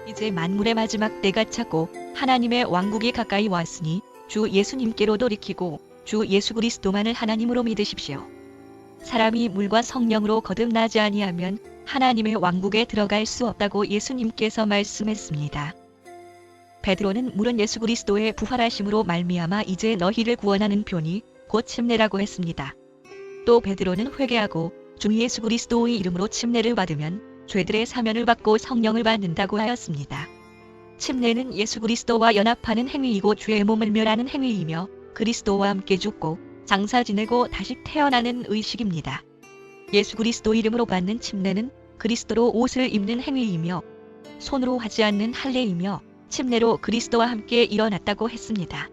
이제 만물의 마지막 때가 차고 하나님의 왕국이 가까이 왔으니 주 예수님께로 돌이키고 주 예수 그리스도만을 하나님으로 믿으십시오. 사람이 물과 성령으로 거듭나지 아니하면 하나님의 왕국에 들어갈 수 없다고 예수님께서 말씀했습니다. 베드로는 물은 예수 그리스도의 부활하심으로 말미암아 이제 너희를 구원하는 표니 곧 침례라고 했습니다. 또 베드로는 회개하고 주 예수 그리스도의 이름으로 침례를 받으면 죄들의 사면을 받고 성령을 받는다고 하였습니다. 침례는 예수 그리스도와 연합하는 행위이고 죄의 몸을 멸하는 행위이며 그리스도와 함께 죽고 장사 지내고 다시 태어나는 의식입니다. 예수 그리스도 이름으로 받는 침례는 그리스도로 옷을 입는 행위이며 손으로 하지 않는 할례이며 침례로 그리스도와 함께 일어났다고 했습니다.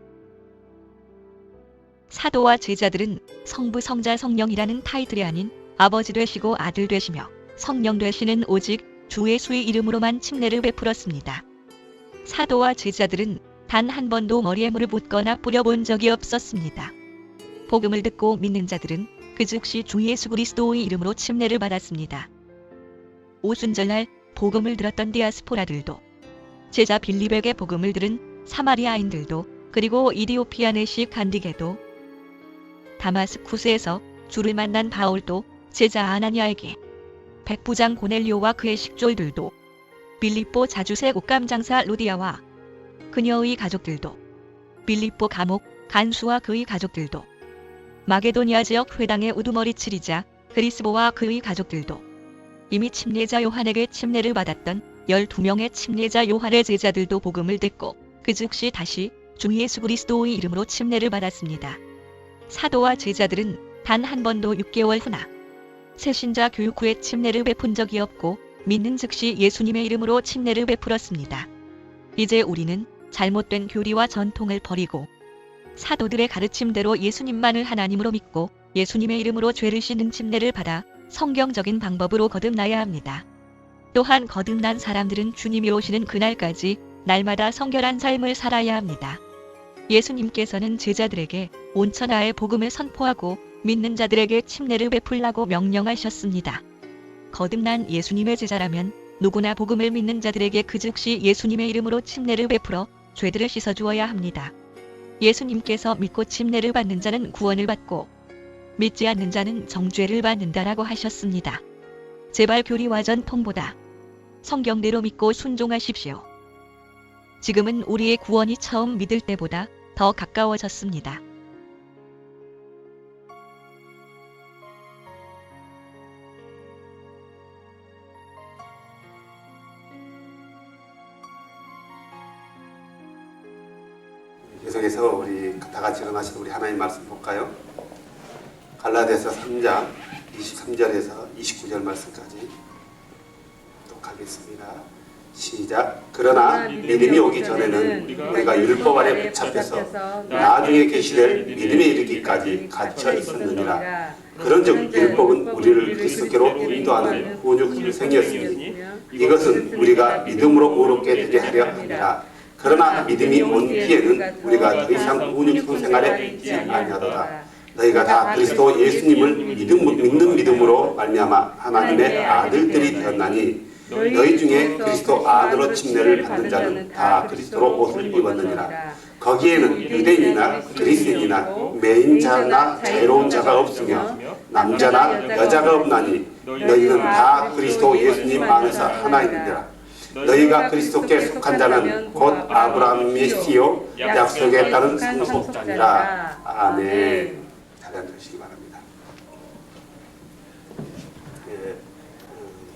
사도와 제자들은 성부 성자 성령이라는 타이틀이 아닌 아버지 되시고 아들 되시며 성령 되시는 오직 주 예수의 이름으로만 침례를 베풀었습니다. 사도와 제자들은 단 한 번도 머리에 물을 붓거나 뿌려본 적이 없었습니다. 복음을 듣고 믿는 자들은 그 즉시 주 예수 그리스도의 이름으로 침례를 받았습니다. 오순절날 복음을 들었던 디아스포라들도 제자 빌립에게 복음을 들은 사마리아인들도 그리고 이디오피아 내시 간디게도 다마스쿠스에서 주를 만난 바울도 제자 아나니아에게 백부장 고넬료와 그의 식졸들도 빌립보 자주세 옷감 장사 루디아와 그녀의 가족들도 빌립보 감옥 간수와 그의 가족들도 마게도니아 지역 회당의 우두머리 치리자 그리스보와 그의 가족들도 이미 침례자 요한에게 침례를 받았던 12명의 침례자 요한의 제자들도 복음을 듣고 그 즉시 다시 주 예수 그리스도의 이름으로 침례를 받았습니다. 사도와 제자들은 단 한 번도 6개월 후나 새신자 교육 후에 침례를 베푼 적이 없고 믿는 즉시 예수님의 이름으로 침례를 베풀었습니다. 이제 우리는 잘못된 교리와 전통을 버리고 사도들의 가르침대로 예수님만을 하나님으로 믿고 예수님의 이름으로 죄를 씻는 침례를 받아 성경적인 방법으로 거듭나야 합니다. 또한 거듭난 사람들은 주님이 오시는 그날까지 날마다 성결한 삶을 살아야 합니다. 예수님께서는 제자들에게 온 천하의 복음을 선포하고 믿는 자들에게 침례를 베풀라고 명령하셨습니다. 거듭난 예수님의 제자라면 누구나 복음을 믿는 자들에게 그 즉시 예수님의 이름으로 침례를 베풀어 죄들을 씻어주어야 합니다. 예수님께서 믿고 침례를 받는 자는 구원을 받고 믿지 않는 자는 정죄를 받는다라고 하셨습니다. 제발 교리와 전통보다 성경대로 믿고 순종하십시오. 지금은 우리의 구원이 처음 믿을 때보다 더 가까워졌습니다. 계속해서 우리 다 같이 일어나셔서 우리 하나님 말씀 볼까요? 갈라디아서 3장 23절에서 29절 말씀까지 독하겠습니다. 시작. 그러나 믿음이 오기 전에는 우리가 율법 아래 붙잡혀서 나중에 계시될 믿음에 이르기까지 갇혀 있었느니라. 그런즉 율법은 우리를 그리스도께로 인도하는 훈육 일생이었으니 이것은 우리가 믿음으로 의롭게 되게 하려 함이라. 그러나 믿음이 온 뒤에는 우리가 더 이상 훈육 생활에 있지 아니하도다. 너희가 다 그리스도 예수님을 믿는 믿음으로 말미암아 하나님의 아들들이 되었나니 너희 중에 그리스도 아들로 침례를 받는 자는 다 그리스도로 옷을 입었느니라. 거기에는 유대인이나 그리스인이나 매인자나 자유로운 자가 없으며 남자나 여자가 없나니 너희는 다 그리스도 예수님 안에서 하나이니라. 너희가 그리스도께 속한 자는 곧 아브라함의 씨요 약속에 따른 상속자니라. 아멘. 잘 앉으시기 바랍니다.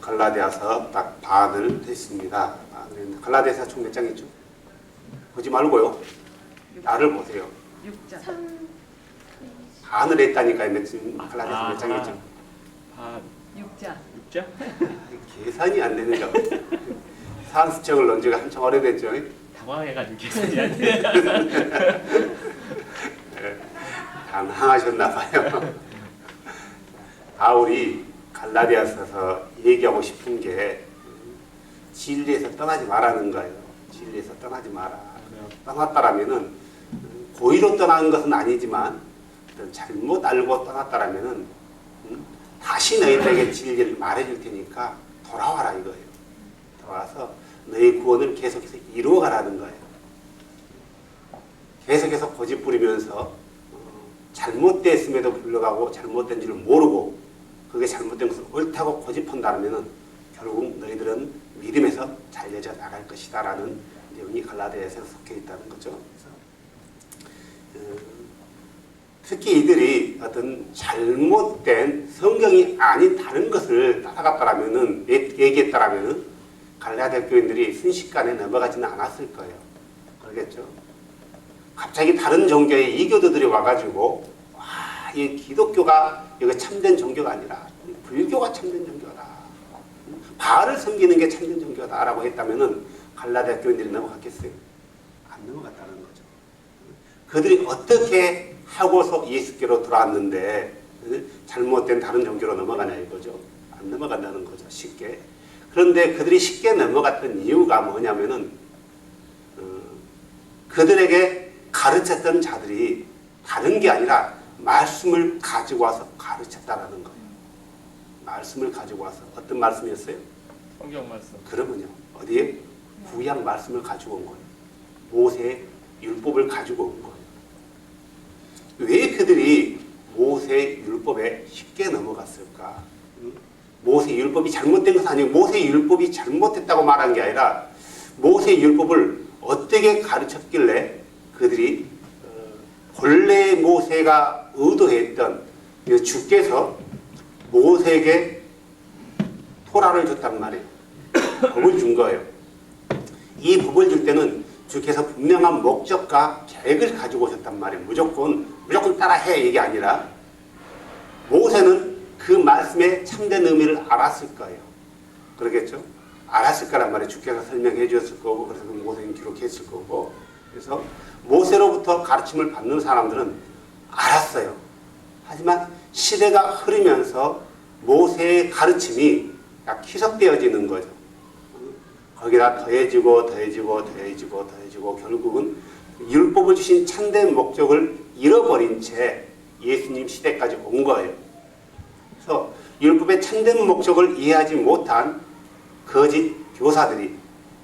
갈라디아서 딱 반을 했습니다. 갈라디아서 총 몇 장이죠? 보지 말고요. 나를 보세요. 6장. 반을 했다니까요. 갈라디아서 몇 장이죠? 반. 6장. 6장? 계산이 안 되는 거. 산수청을 넣은 지가 한참 오래됐죠. 당황해가지고 계산이 안 돼. 당황하셨나 봐요. 바울이 갈라디아서에서 얘기하고 싶은 게 진리에서 떠나지 말라는 거예요. 진리에서 떠나지 마라. 떠났다라면은 고의로 떠나는 것은 아니지만 잘못 알고 떠났다라면은 다시 너희들에게 진리를 말해줄 테니까 돌아와라 이거예요. 돌아와서 너희 구원을 계속해서 이루어가라는 거예요. 계속해서 고집 부리면서 잘못됐음에도 불구하고 잘못된 줄 모르고 그게 잘못된 것을 옳다고 고집한다면 결국 너희들은 믿음에서 잘려져 나갈 것이다 라는 내용이 갈라디아서에 속해 있다는 거죠. 그래서 특히 이들이 어떤 잘못된 성경이 아닌 다른 것을 따라갔다라면은 얘기했다라면은 갈라디아 교인들이 순식간에 넘어가지는 않았을 거예요. 그러겠죠? 갑자기 다른 종교의 이교도들이 와가지고 와, 이 기독교가 이거 참된 종교가 아니라 불교가 참된 종교다. 바알을 섬기는 게 참된 종교다라고 했다면은 갈라디아 교인들이 넘어갔겠어요? 안 넘어갔다는 거죠. 그들이 어떻게 하고서 예수께로 돌아왔는데 잘못된 다른 종교로 넘어가냐 이거죠. 안 넘어간다는 거죠. 쉽게. 그런데 그들이 쉽게 넘어갔던 이유가 뭐냐면은 그들에게 가르쳤던 자들이 다른 게 아니라 말씀을 가지고 와서 가르쳤다라는 거예요. 말씀을 가지고 와서 어떤 말씀이었어요? 성경 말씀. 그러면요. 어디에? 구약 말씀을 가지고 온 거예요. 모세의 율법을 가지고 온 거예요. 왜 그들이 모세의 율법에 쉽게 넘어갔을까? 모세의 율법이 잘못된 것은 아니고 모세의 율법이 잘못됐다고 말한 게 아니라 모세의 율법을 어떻게 가르쳤길래 그들이 본래 모세가 의도했던 주께서 모세에게 토라를 줬단 말이에요. 법을 준 거예요. 이 법을 줄 때는 주께서 분명한 목적과 계획을 가지고 오셨단 말이에요. 무조건 따라해 이게 아니라 모세는 그 말씀의 참된 의미를 알았을 거예요. 그러겠죠? 알았을 거란 말이에요. 주께서 설명해 주셨을 거고 그래서 그 모세는 기록했을 거고 그래서 모세로부터 가르침을 받는 사람들은 알았어요. 하지만 시대가 흐르면서 모세의 가르침이 희석되어지는 거죠. 거기다 더해지고 결국은 율법을 주신 참된 목적을 잃어버린 채 예수님 시대까지 온 거예요. 그래서 율법의 참된 목적을 이해하지 못한 거짓 교사들이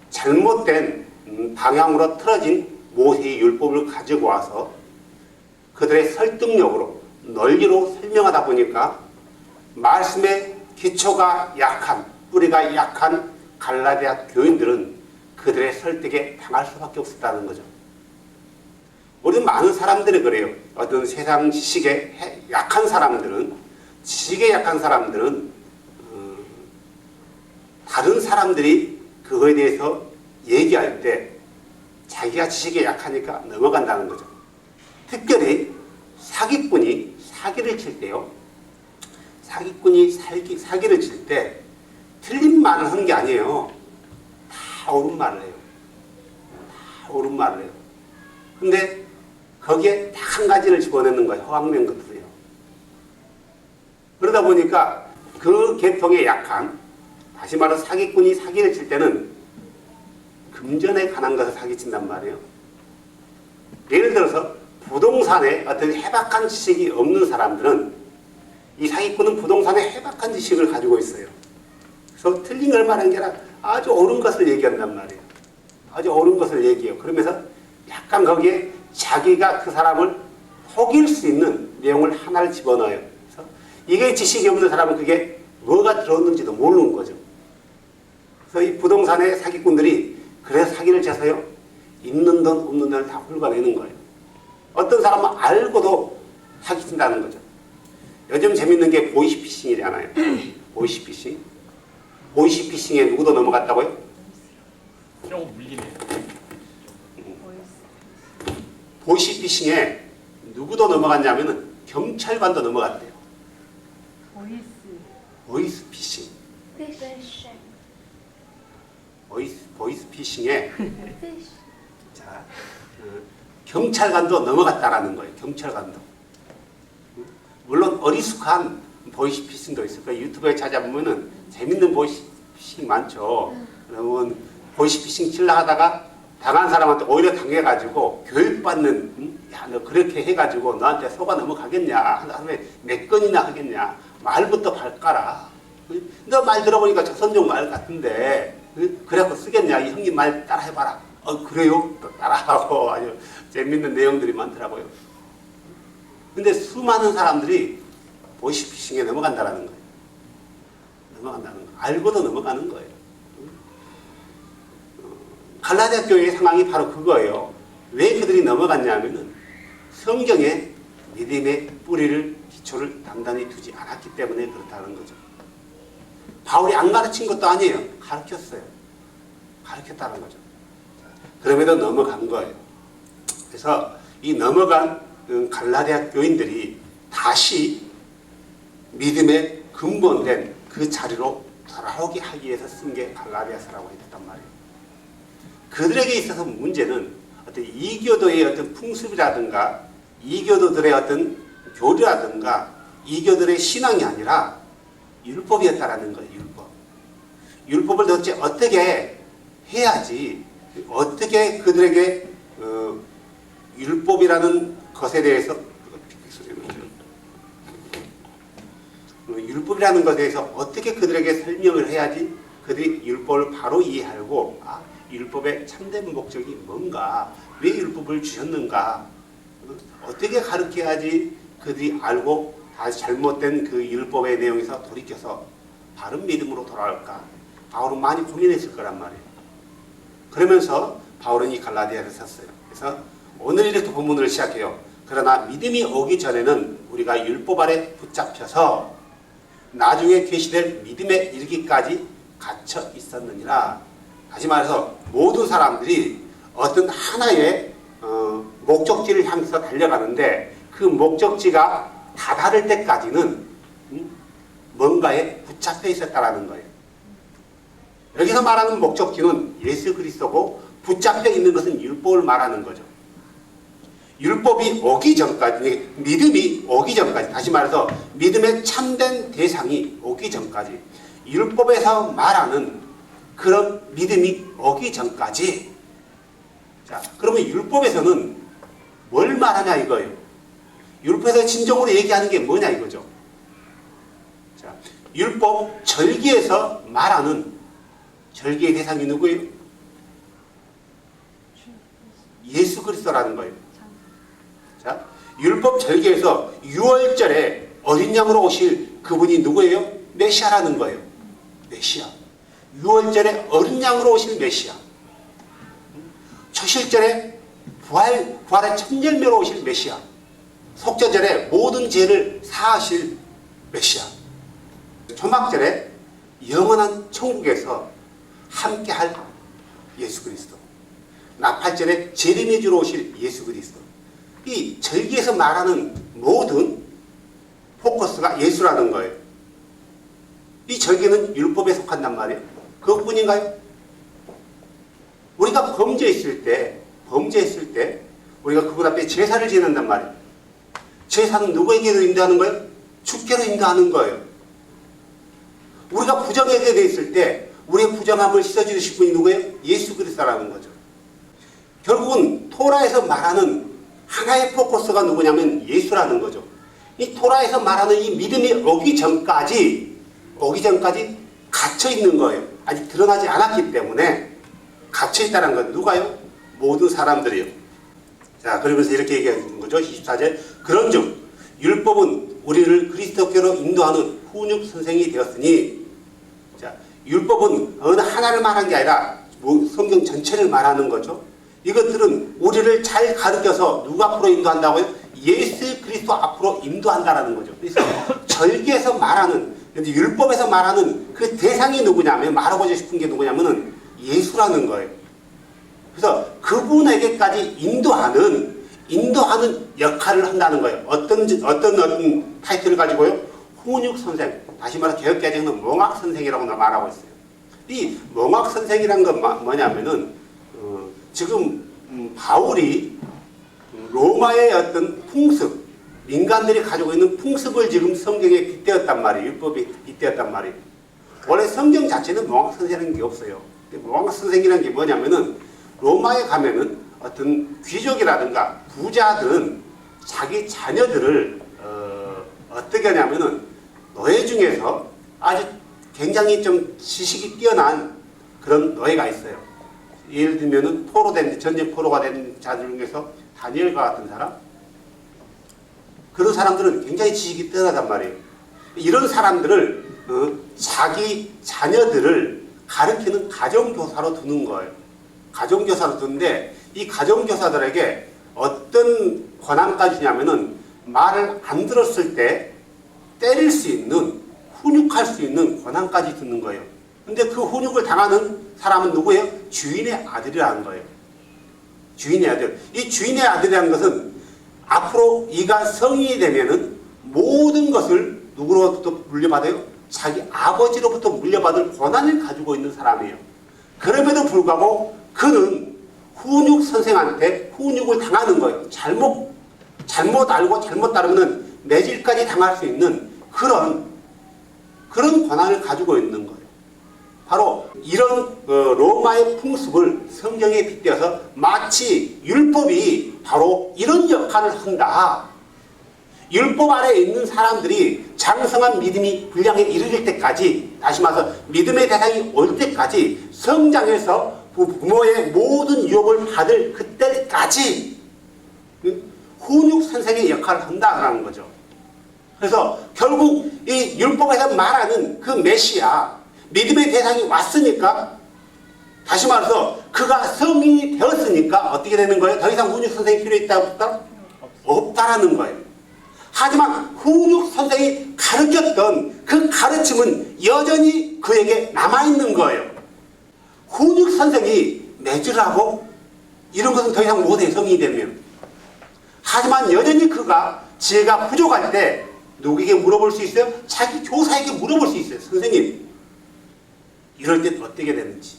잘못된 방향으로 틀어진 모세의 율법을 가지고 와서 그들의 설득력으로 논리로 설명하다 보니까 말씀의 기초가 약한 뿌리가 약한 갈라디아 교인들은 그들의 설득에 당할 수밖에 없었다는 거죠. 우리는 많은 사람들이 그래요. 어떤 세상 지식에 약한 사람들은 지식에 약한 사람들은 다른 사람들이 그거에 대해서 얘기할 때 자기가 지식에 약하니까 넘어간다는 거죠. 특별히 사기꾼이 사기를 칠 때요. 사기꾼이 사기를 칠 때 틀린 말을 하는 게 아니에요. 다 옳은 말을 해요. 다 옳은 말을 해요. 근데 거기에 딱 한 가지를 집어넣는 거예요. 허황된 것들이요. 그러다 보니까 그 계통에 약한 다시 말해서 사기꾼이 사기를 칠 때는 금전에 관한 것을 사기친단 말이에요. 예를 들어서 부동산에 어떤 해박한 지식이 없는 사람들은 이 사기꾼은 부동산에 해박한 지식을 가지고 있어요. 그래서 틀린 걸 말하는 게 아니라 아주 옳은 것을 얘기한단 말이에요. 아주 옳은 것을 얘기해요. 그러면서 약간 거기에 자기가 그 사람을 속일 수 있는 내용을 하나를 집어넣어요. 그래서 이게 지식이 없는 사람은 그게 뭐가 들어있는지도 모르는 거죠. 그래서 이 부동산의 사기꾼들이 그래서 사기를 쳐서요. 있는 돈 없는 돈을 다 홀가내는 거예요. 어떤 사람은 알고도 사기친다는 거죠. 요즘 재밌는 게 보이스피싱이잖아요. 보이스피싱. 보이스피싱에 누구도 넘어갔다고요? 조금 물리네요. 보이스피싱에 누구도 넘어갔냐면은 경찰관도 넘어갔대요. 보이스피싱. 보이스피싱에 자, 경찰관도 넘어갔다라는 거예요. 경찰관도. 물론 어리숙한 보이스피싱도 있을 거예요. 유튜브에 찾아보면은 재밌는 보이스피싱 많죠. 그러면 보이스피싱 치려 하다가 당한 사람한테 오히려 당해가지고 교육받는 야, 너 그렇게 해가지고 너한테 속아 넘어가겠냐? 하루에 몇 건이나 하겠냐? 말부터 발가라. 너 말 들어보니까 조선족 말 같은데 그래갖고 쓰겠냐? 이 형님 말 따라해봐라. 그래요? 또 따라하고 아주 재밌는 내용들이 많더라고요. 근데 수많은 사람들이 보이스피싱에 넘어간다는 거예요. 넘어간다는 거. 알고도 넘어가는 거예요. 갈라디아 교회의 상황이 바로 그거예요. 왜 그들이 넘어갔냐면은 성경에 믿음의 뿌리를 기초를 단단히 두지 않았기 때문에 그렇다는 거죠. 바울이 안 가르친 것도 아니에요. 가르쳤어요. 가르쳤다는 거죠. 그럼에도 넘어간 거예요. 그래서 이 넘어간 갈라디아 교인들이 다시 믿음의 근본된 그 자리로 돌아오게 하기 위해서 쓴 게 갈라디아서라고 했단 말이에요. 그들에게 있어서 문제는 어떤 이교도의 어떤 풍습이라든가 이교도들의 어떤 교리라든가 이교도들의 신앙이 아니라 율법이었다라는 거예요. 율법을 도대체 어떻게 해야지, 어떻게 그들에게 율법이라는 것에 대해서 율법이라는 것에 대해서 어떻게 그들에게 설명을 해야지 그들이 율법을 바로 이해하고 율법의 참된 목적이 뭔가, 왜 율법을 주셨는가, 어떻게 가르쳐야지 그들이 알고 다시 잘못된 그 율법의 내용에서 돌이켜서 바른 믿음으로 돌아올까. 바울은 많이 고민했을 거란 말이에요. 그러면서 바울은 이 갈라디아를 썼어요. 그래서 오늘 이렇게 본문을 시작해요. 그러나 믿음이 오기 전에는 우리가 율법 아래 붙잡혀서 나중에 계시될 믿음에 이르기까지 갇혀 있었느니라. 다시 말해서 모든 사람들이 어떤 하나의 목적지를 향해서 달려가는데 그 목적지가 다다를 때까지는 뭔가에 붙잡혀 있었다라는 거예요. 여기서 말하는 목적지는 예수 그리스도고 붙잡혀 있는 것은 율법을 말하는 거죠. 율법이 오기 전까지, 믿음이 오기 전까지, 다시 말해서 믿음의 참된 대상이 오기 전까지, 율법에서 말하는 그런 믿음이 오기 전까지. 자, 그러면 율법에서는 뭘 말하냐 이거예요. 율법에서 진정으로 얘기하는 게 뭐냐 이거죠. 자, 율법 절기에서 말하는 절기의 대상이 누구예요? 예수 그리스도라는 거예요. 자, 율법 절기에서 6월절에 어린 양으로 오실 그분이 누구예요? 메시아라는 거예요. 메시아. 6월절에 어린 양으로 오실 메시아. 초실절에 부활의 첫 열매로 오실 메시아. 속죄절에 모든 죄를 사하실 메시아. 초막절에 영원한 천국에서 함께할 예수 그리스도. 나팔절에 재림의 주로 오실 예수 그리스도. 이 절기에서 말하는 모든 포커스가 예수라는 거예요. 이 절기는 율법에 속한단 말이에요. 그것뿐인가요? 우리가 범죄했을 때 우리가 그분 앞에 제사를 지낸단 말이에요. 제사는 누구에게로 인도하는 거예요? 주께로 인도하는 거예요. 우리가 부정하게 돼 있을 때 우리의 부정함을 씻어주실 분이 누구예요? 예수 그리스도라는 거죠. 결국은 토라에서 말하는 하나의 포커스가 누구냐면 예수라는 거죠. 이 토라에서 말하는 이 믿음이 오기 전까지 갇혀 있는 거예요. 아직 드러나지 않았기 때문에 갇혀 있다는 건 누가요? 모든 사람들이요. 자, 그러면서 이렇게 얘기하는 거죠. 24절. 그런즉 율법은 우리를 그리스도께로 인도하는 훈육 선생이 되었으니, 자, 율법은 어느 하나를 말한 게 아니라 성경 전체를 말하는 거죠. 이것들은 우리를 잘 가르쳐서 누구 앞으로 인도한다고요? 예수 그리스도 앞으로 인도한다라는 거죠. 그래서 절기에서 말하는, 율법에서 말하는 그 대상이 누구냐면, 말하고자 싶은 게 누구냐면은 예수라는 거예요. 그래서 그분에게까지 인도하는 역할을 한다는 거예요. 어떤 타이틀을 가지고요? 훈육 선생. 다시 말해서 개혁개정은 몽학 선생이라고 말하고 있어요. 이 몽학 선생이란 건 뭐냐면은 지금 바울이 로마의 어떤 풍습, 민간들이 가지고 있는 풍습을 지금 성경에 빗대었단 말이에요. 율법에 빗대었단 말이에요. 원래 성경 자체는 몽학 선생이라는 게 없어요. 몽학 선생이라는 게 뭐냐면은 로마에 가면은 어떤 귀족이라든가 부자들은 자기 자녀들을 어떻게 하냐면은 노예 중에서 아주 굉장히 좀 지식이 뛰어난 그런 노예가 있어요. 예를 들면은 전쟁 포로가 된 자들 중에서 다니엘과 같은 사람, 그런 사람들은 굉장히 지식이 뛰어나단 말이에요. 이런 사람들을 자기 자녀들을 가르치는 가정교사로 두는 거예요. 가정교사로 두는데 이 가정교사들에게 어떤 권한까지 주냐면은 말을 안 들었을 때 때릴 수 있는, 훈육할 수 있는 권한까지 듣는 거예요. 근데 그 훈육을 당하는 사람은 누구예요? 주인의 아들이라는 거예요. 주인의 아들. 이 주인의 아들이라는 것은 앞으로 이가 성인이 되면은 모든 것을 누구로부터 물려받아요? 자기 아버지로부터 물려받을 권한을 가지고 있는 사람이에요. 그럼에도 불구하고 그는 훈육 선생한테 훈육을 당하는 거예요. 잘못 알고 잘못 따르면 매질까지 당할 수 있는 그런 권한을 가지고 있는 거예요. 바로 이런 로마의 풍습을 성경에 빗대어서 마치 율법이 바로 이런 역할을 한다. 율법 아래에 있는 사람들이 장성한 믿음이 분량에 이르를 때까지, 다시 말해서 믿음의 대상이 올 때까지 성장해서 부모의 모든 유업을 받을 그때까지 훈육 선생의 역할을 한다는 거죠. 그래서 결국 이 율법에서 말하는 그 메시아, 믿음의 대상이 왔으니까, 다시 말해서 그가 성인이 되었으니까 어떻게 되는 거예요? 더 이상 훈육 선생이 필요했다 없다? 없다라는 거예요. 하지만 훈육 선생이 가르쳤던 그 가르침은 여전히 그에게 남아있는 거예요. 훈육 선생이 매질하고 이런 것은 더 이상 못해, 성인이 되면. 하지만 여전히 그가 지혜가 부족할 때 누구에게 물어볼 수 있어요? 자기 교사에게 물어볼 수 있어요. 선생님, 이럴 때 어떻게 되는지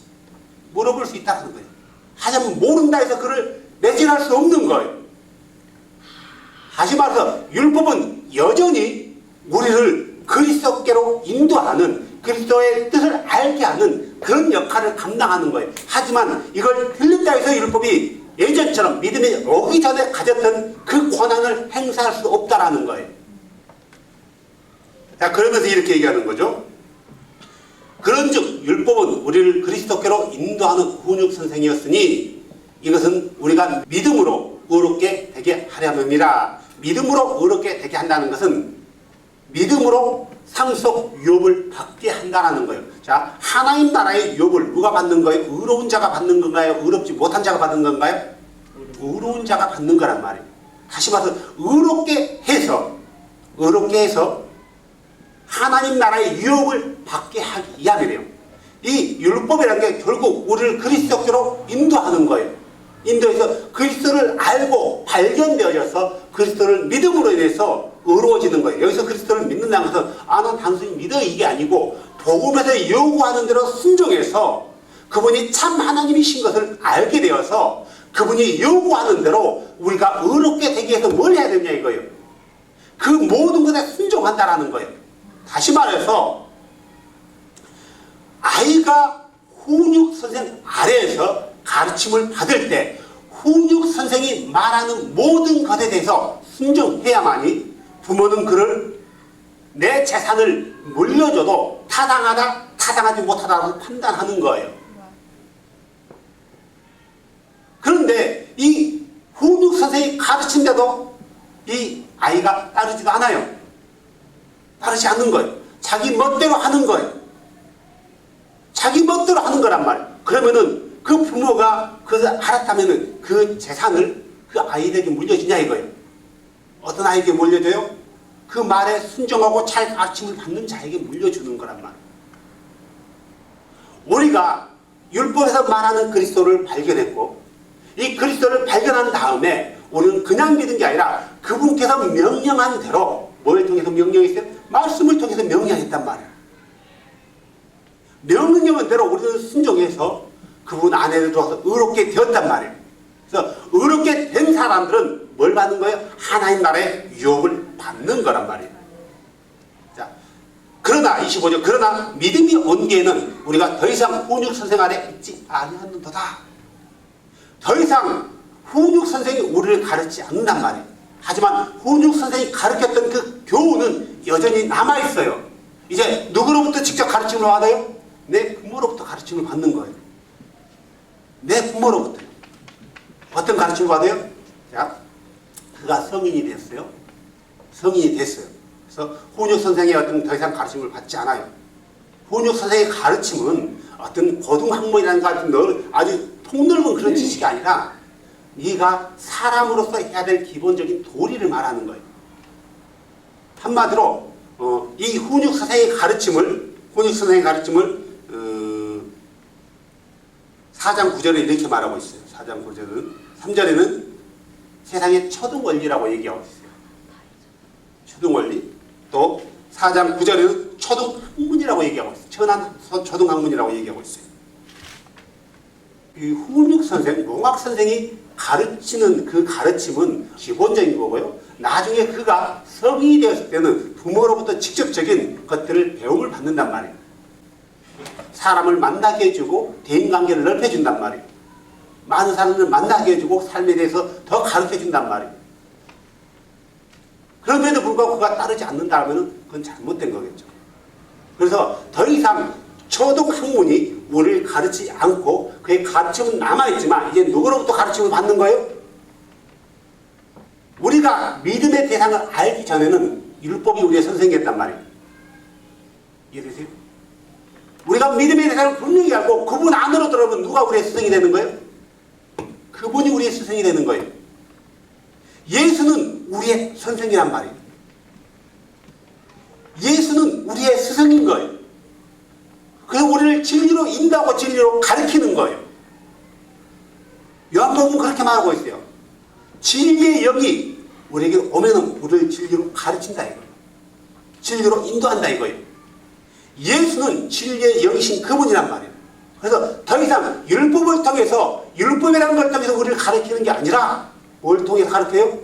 물어볼 수 있다는 거예요. 하지만 모른다 해서 그를 매질할 수 없는 거예요. 다시 말해서 율법은 여전히 우리를 그리스도께로 인도하는, 그리스도의 뜻을 알게 하는 그런 역할을 감당하는 거예요. 하지만 이걸 틀린다 해서 율법이 예전처럼 믿음이 오기 전에 가졌던 그 권한을 행사할 수 없다라는 거예요. 자, 그러면서 이렇게 얘기하는 거죠. 그런즉 율법은 우리를 그리스도께로 인도하는 훈육 선생이었으니 이것은 우리가 믿음으로 의롭게 되게 하려함이라. 믿음으로 의롭게 되게 한다는 것은 믿음으로 상속 유업을 받게 한다는 거예요. 자, 하나님 나라의 유업을 누가 받는 거예요? 의로운 자가 받는 건가요? 의롭지 못한 자가 받는 건가요? 의로운 자가 받는 거란 말이에요. 다시 말해서 의롭게 해서 하나님 나라의 유업을 받게 하기 이야기래요. 이 율법이라는 게 결국 우리를 그리스도께로 인도하는 거예요. 인도해서 그리스도를 알고 발견되어져서 그리스도를 믿음으로 인해서 의로워지는 거예요. 여기서 그리스도를 믿는다는 것은 난 단순히 믿어 이게 아니고 복음에서 요구하는 대로 순종해서 그분이 참 하나님이신 것을 알게 되어서 그분이 요구하는 대로 우리가 의롭게 되기 위해서 뭘 해야 되냐 이거예요. 그 모든 것에 순종한다라는 거예요. 다시 말해서 아이가 훈육 선생 아래에서 가르침을 받을 때 훈육 선생이 말하는 모든 것에 대해서 순종해야만이 부모는 그를 내 재산을 물려줘도 타당하다, 타당하지 못하다고 판단하는 거예요. 그런데 이 훈육 선생이 가르친데도 이 아이가 따르지도 않아요. 따르지 않는 거예요. 자기 멋대로 하는 거예요. 자기 멋대로 하는 거란 말이에요. 그러면은 그 부모가 그것을 알았다면은 그 재산을 그 아이에게 물려주냐 이거예요. 어떤 아이에게 물려줘요? 그 말에 순종하고 잘 가르침을 받는 자에게 물려주는 거란 말이에요. 우리가 율법에서 말하는 그리스도를 발견했고 이 그리스도를 발견한 다음에 우리는 그냥 믿은 게 아니라 그분께서 명령한 대로 뭘 통해서 명령했어요? 말씀을 통해서 명령했단 말이에요. 명령한 대로 우리는 순종해서 그분 안에 들어와서 의롭게 되었단 말이에요. 그래서 의롭게 된 사람들은 뭘 받는 거예요? 하나님 나라의 유업을 받는 거란 말이에요. 자, 그러나 25절 그러나 믿음이 온 뒤에는 우리가 더 이상 훈육 선생 아래 있지 아니하는도다. 더 이상 훈육 선생이 우리를 가르치지 않는단 말이에요. 하지만 훈육 선생이 가르쳤던 그 교훈은 여전히 남아있어요. 이제 누구로부터 직접 가르침을 받아요? 내 부모로부터 가르침을 받는 거예요. 내 부모로부터. 어떤 가르침을 받아요? 자, 그가 성인이 됐어요. 성인이 됐어요. 그래서 훈육 선생의 어떤 더 이상 가르침을 받지 않아요. 훈육 선생의 가르침은 어떤 고등학문이라는 같은 아주 폭넓은 그런 지식이 아니라 네가 사람으로서 해야 될 기본적인 도리를 말하는 거예요. 한마디로 이 훈육 선생의 가르침을 4장 9절에 이렇게 말하고 있어요. 4장 9절은 3절에는 세상의 초등원리라고 얘기하고 있어요. 초등원리. 또 4장 9절에는 초등학문이라고 얘기하고 있어요. 천한 초등학문이라고 얘기하고 있어요. 이 훈육 선생, 농학 선생이 가르치는 그 가르침은 기본적인 거고요. 나중에 그가 성인이 되었을 때는 부모로부터 직접적인 것들을 배움을 받는단 말이에요. 사람을 만나게 해주고 대인관계를 넓혀준단 말이에요. 많은 사람들을 만나게 해주고 삶에 대해서 더 가르쳐준단 말이에요. 그럼에도 불구하고 그가 따르지 않는다면 그건 잘못된 거겠죠. 그래서 더 이상 초등학문이 우리를 가르치지 않고 그의 가르침은 남아있지만 이제 누구로부터 가르침을 받는 거예요? 우리가 믿음의 대상을 알기 전에는 율법이 우리의 선생이었단 말이에요. 이해되세요? 우리가 믿음의 대상을 분명히 알고 그분 안으로 들어오면 누가 우리의 스승이 되는 거예요? 그분이 우리의 스승이 되는 거예요. 예수는 우리의 선생이란 말이에요. 예수는 우리의 스승인 거예요. 그래서 우리를 진리로 인도하고 진리로 가르치는 거예요. 요한복음은 그렇게 말하고 있어요. 진리의 영이 우리에게 오면은 우리를 진리로 가르친다 이거예요. 진리로 인도한다 이거예요. 예수는 진리의 영이신 그분이란 말이에요. 그래서 더 이상 율법을 통해서 율법이라는 걸 통해서 우리를 가르치는 게 아니라 뭘 통해서 가르쳐요?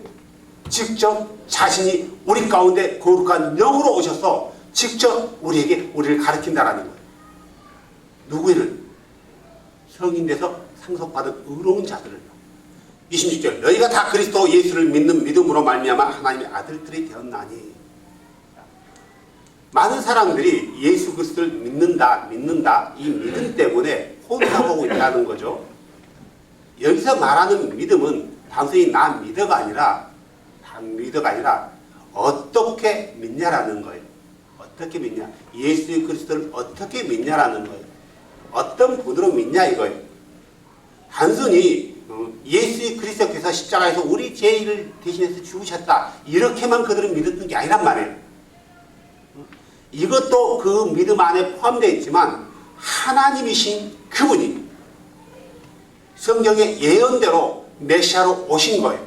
직접 자신이 우리 가운데 거룩한 영으로 오셔서 직접 우리를 가르친다라는 거예요. 누구를? 성인 돼서 상속받은 의로운 자들을요. 26절 너희가 다 그리스도 예수를 믿는 믿음으로 말미암아 하나님의 아들들이 되었나니. 많은 사람들이 예수 그리스도를 믿는다 이 믿음 때문에 혼나보고 있다는 거죠. 여기서 말하는 믿음은 단순히 나 믿어가 아니라 어떻게 믿냐라는 거예요. 어떻게 믿냐? 예수 그리스도를 어떻게 믿냐라는 거예요. 어떤 분으로 믿냐 이거예요. 단순히 예수 그리스도께서 십자가에서 우리 죄를 대신해서 죽으셨다 이렇게만 그들은 믿었던 게 아니란 말이에요. 이것도 그 믿음 안에 포함되어 있지만 하나님이신 그분이 성경의 예언대로 메시아로 오신 거예요.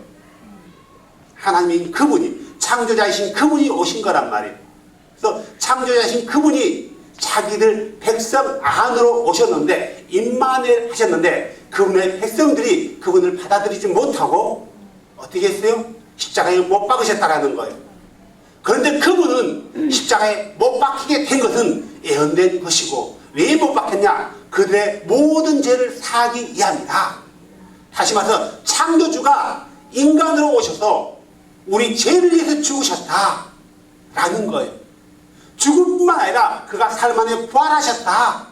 하나님인 그분이 창조자이신 그분이 오신 거란 말이에요. 그래서 창조자이신 그분이 자기들 백성 안으로 오셨는데 임만을 하셨는데 그분의 백성들이 그분을 받아들이지 못하고 어떻게 했어요? 십자가에 못 박으셨다라는 거예요. 그런데 그분은 십자가에 못 박히게 된 것은 예언된 것이고 왜 못 박혔냐? 그들의 모든 죄를 사하기 위함이다. 다시 말해서 창조주가 인간으로 오셔서 우리 죄를 위해서 죽으셨다라는 거예요. 죽을 뿐만 아니라 그가 삶 안에 부활하셨다.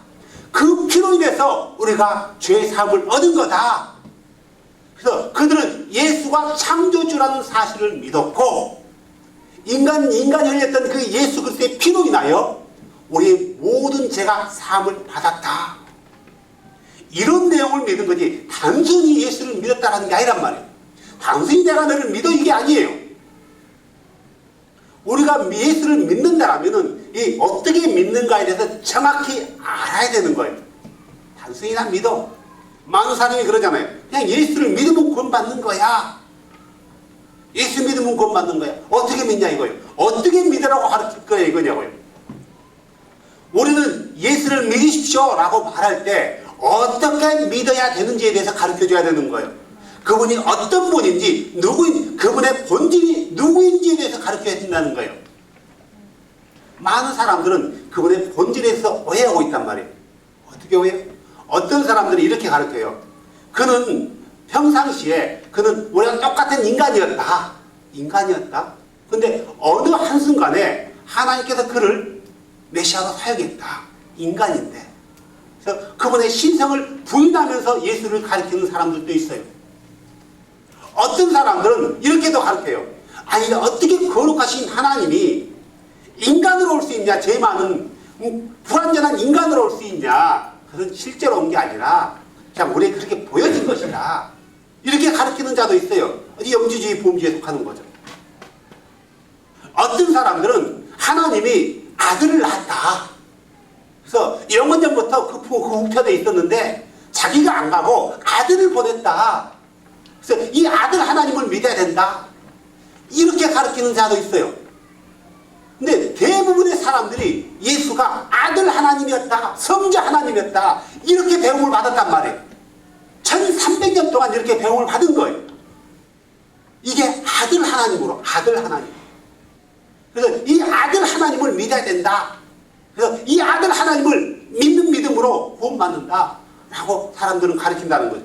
그 피로 인해서 우리가 죄의 사함을 얻은 거다. 그래서 그들은 예수가 창조주라는 사실을 믿었고 인간이 흘렸던 그 예수 그리스도의 피로 인하여 우리의 모든 죄가 사함을 받았다. 이런 내용을 믿은 거지 단순히 예수를 믿었다는 게 아니란 말이에요. 단순히 내가 너를 믿어 이게 아니에요. 우리가 예수를 믿는다라면은 이 어떻게 믿는가에 대해서 정확히 알아야 되는 거예요. 단순히 난 믿어. 많은 사람이 그러잖아요. 그냥 예수를 믿으면 구원받는 거야. 예수 믿으면 구원받는 거야. 어떻게 믿냐 이거예요. 어떻게 믿으라고 가르칠 거야 이거냐고요. 우리는 예수를 믿으십시오 라고 말할 때 어떻게 믿어야 되는지에 대해서 가르쳐줘야 되는 거예요. 그분이 어떤 분인지 그분의 본질이 누구인지에 대해서 가르쳐야 된다는 거예요. 많은 사람들은 그분의 본질에 대해서 오해하고 있단 말이에요. 어떻게 오해해요? 어떤 사람들이 이렇게 가르쳐요. 그는 평상시에 그는 우리가 똑같은 인간이었다. 근데 어느 한순간에 하나님께서 그를 메시아로 사용했다. 인간인데. 그래서 그분의 신성을 부인하면서 예수를 가리키는 사람들도 있어요. 어떤 사람들은 이렇게도 가르쳐요. 아니 어떻게 거룩하신 하나님이 인간으로 올 수 있냐? 죄 많은 불완전한 인간으로 올 수 있냐? 그것은 실제로 온 게 아니라 그냥 우리에게 그렇게 보여진 것이다. 이렇게 가르치는 자도 있어요. 어디 영지주의 보험주의에 속하는 거죠. 어떤 사람들은 하나님이 아들을 낳았다. 그래서 영원전부터 그 우편에 있었는데 자기가 안 가고 아들을 보냈다. 그래서 이 아들 하나님을 믿어야 된다. 이렇게 가르치는 자도 있어요. 근데 대부분의 사람들이 예수가 아들 하나님이었다. 성자 하나님이었다. 이렇게 배움을 받았단 말이에요. 1300년 동안 이렇게 배움을 받은 거예요. 이게 아들 하나님으로, 아들 하나님. 그래서 이 아들 하나님을 믿어야 된다. 그래서 이 아들 하나님을 믿는 믿음으로 구원받는다. 라고 사람들은 가르친다는 거죠.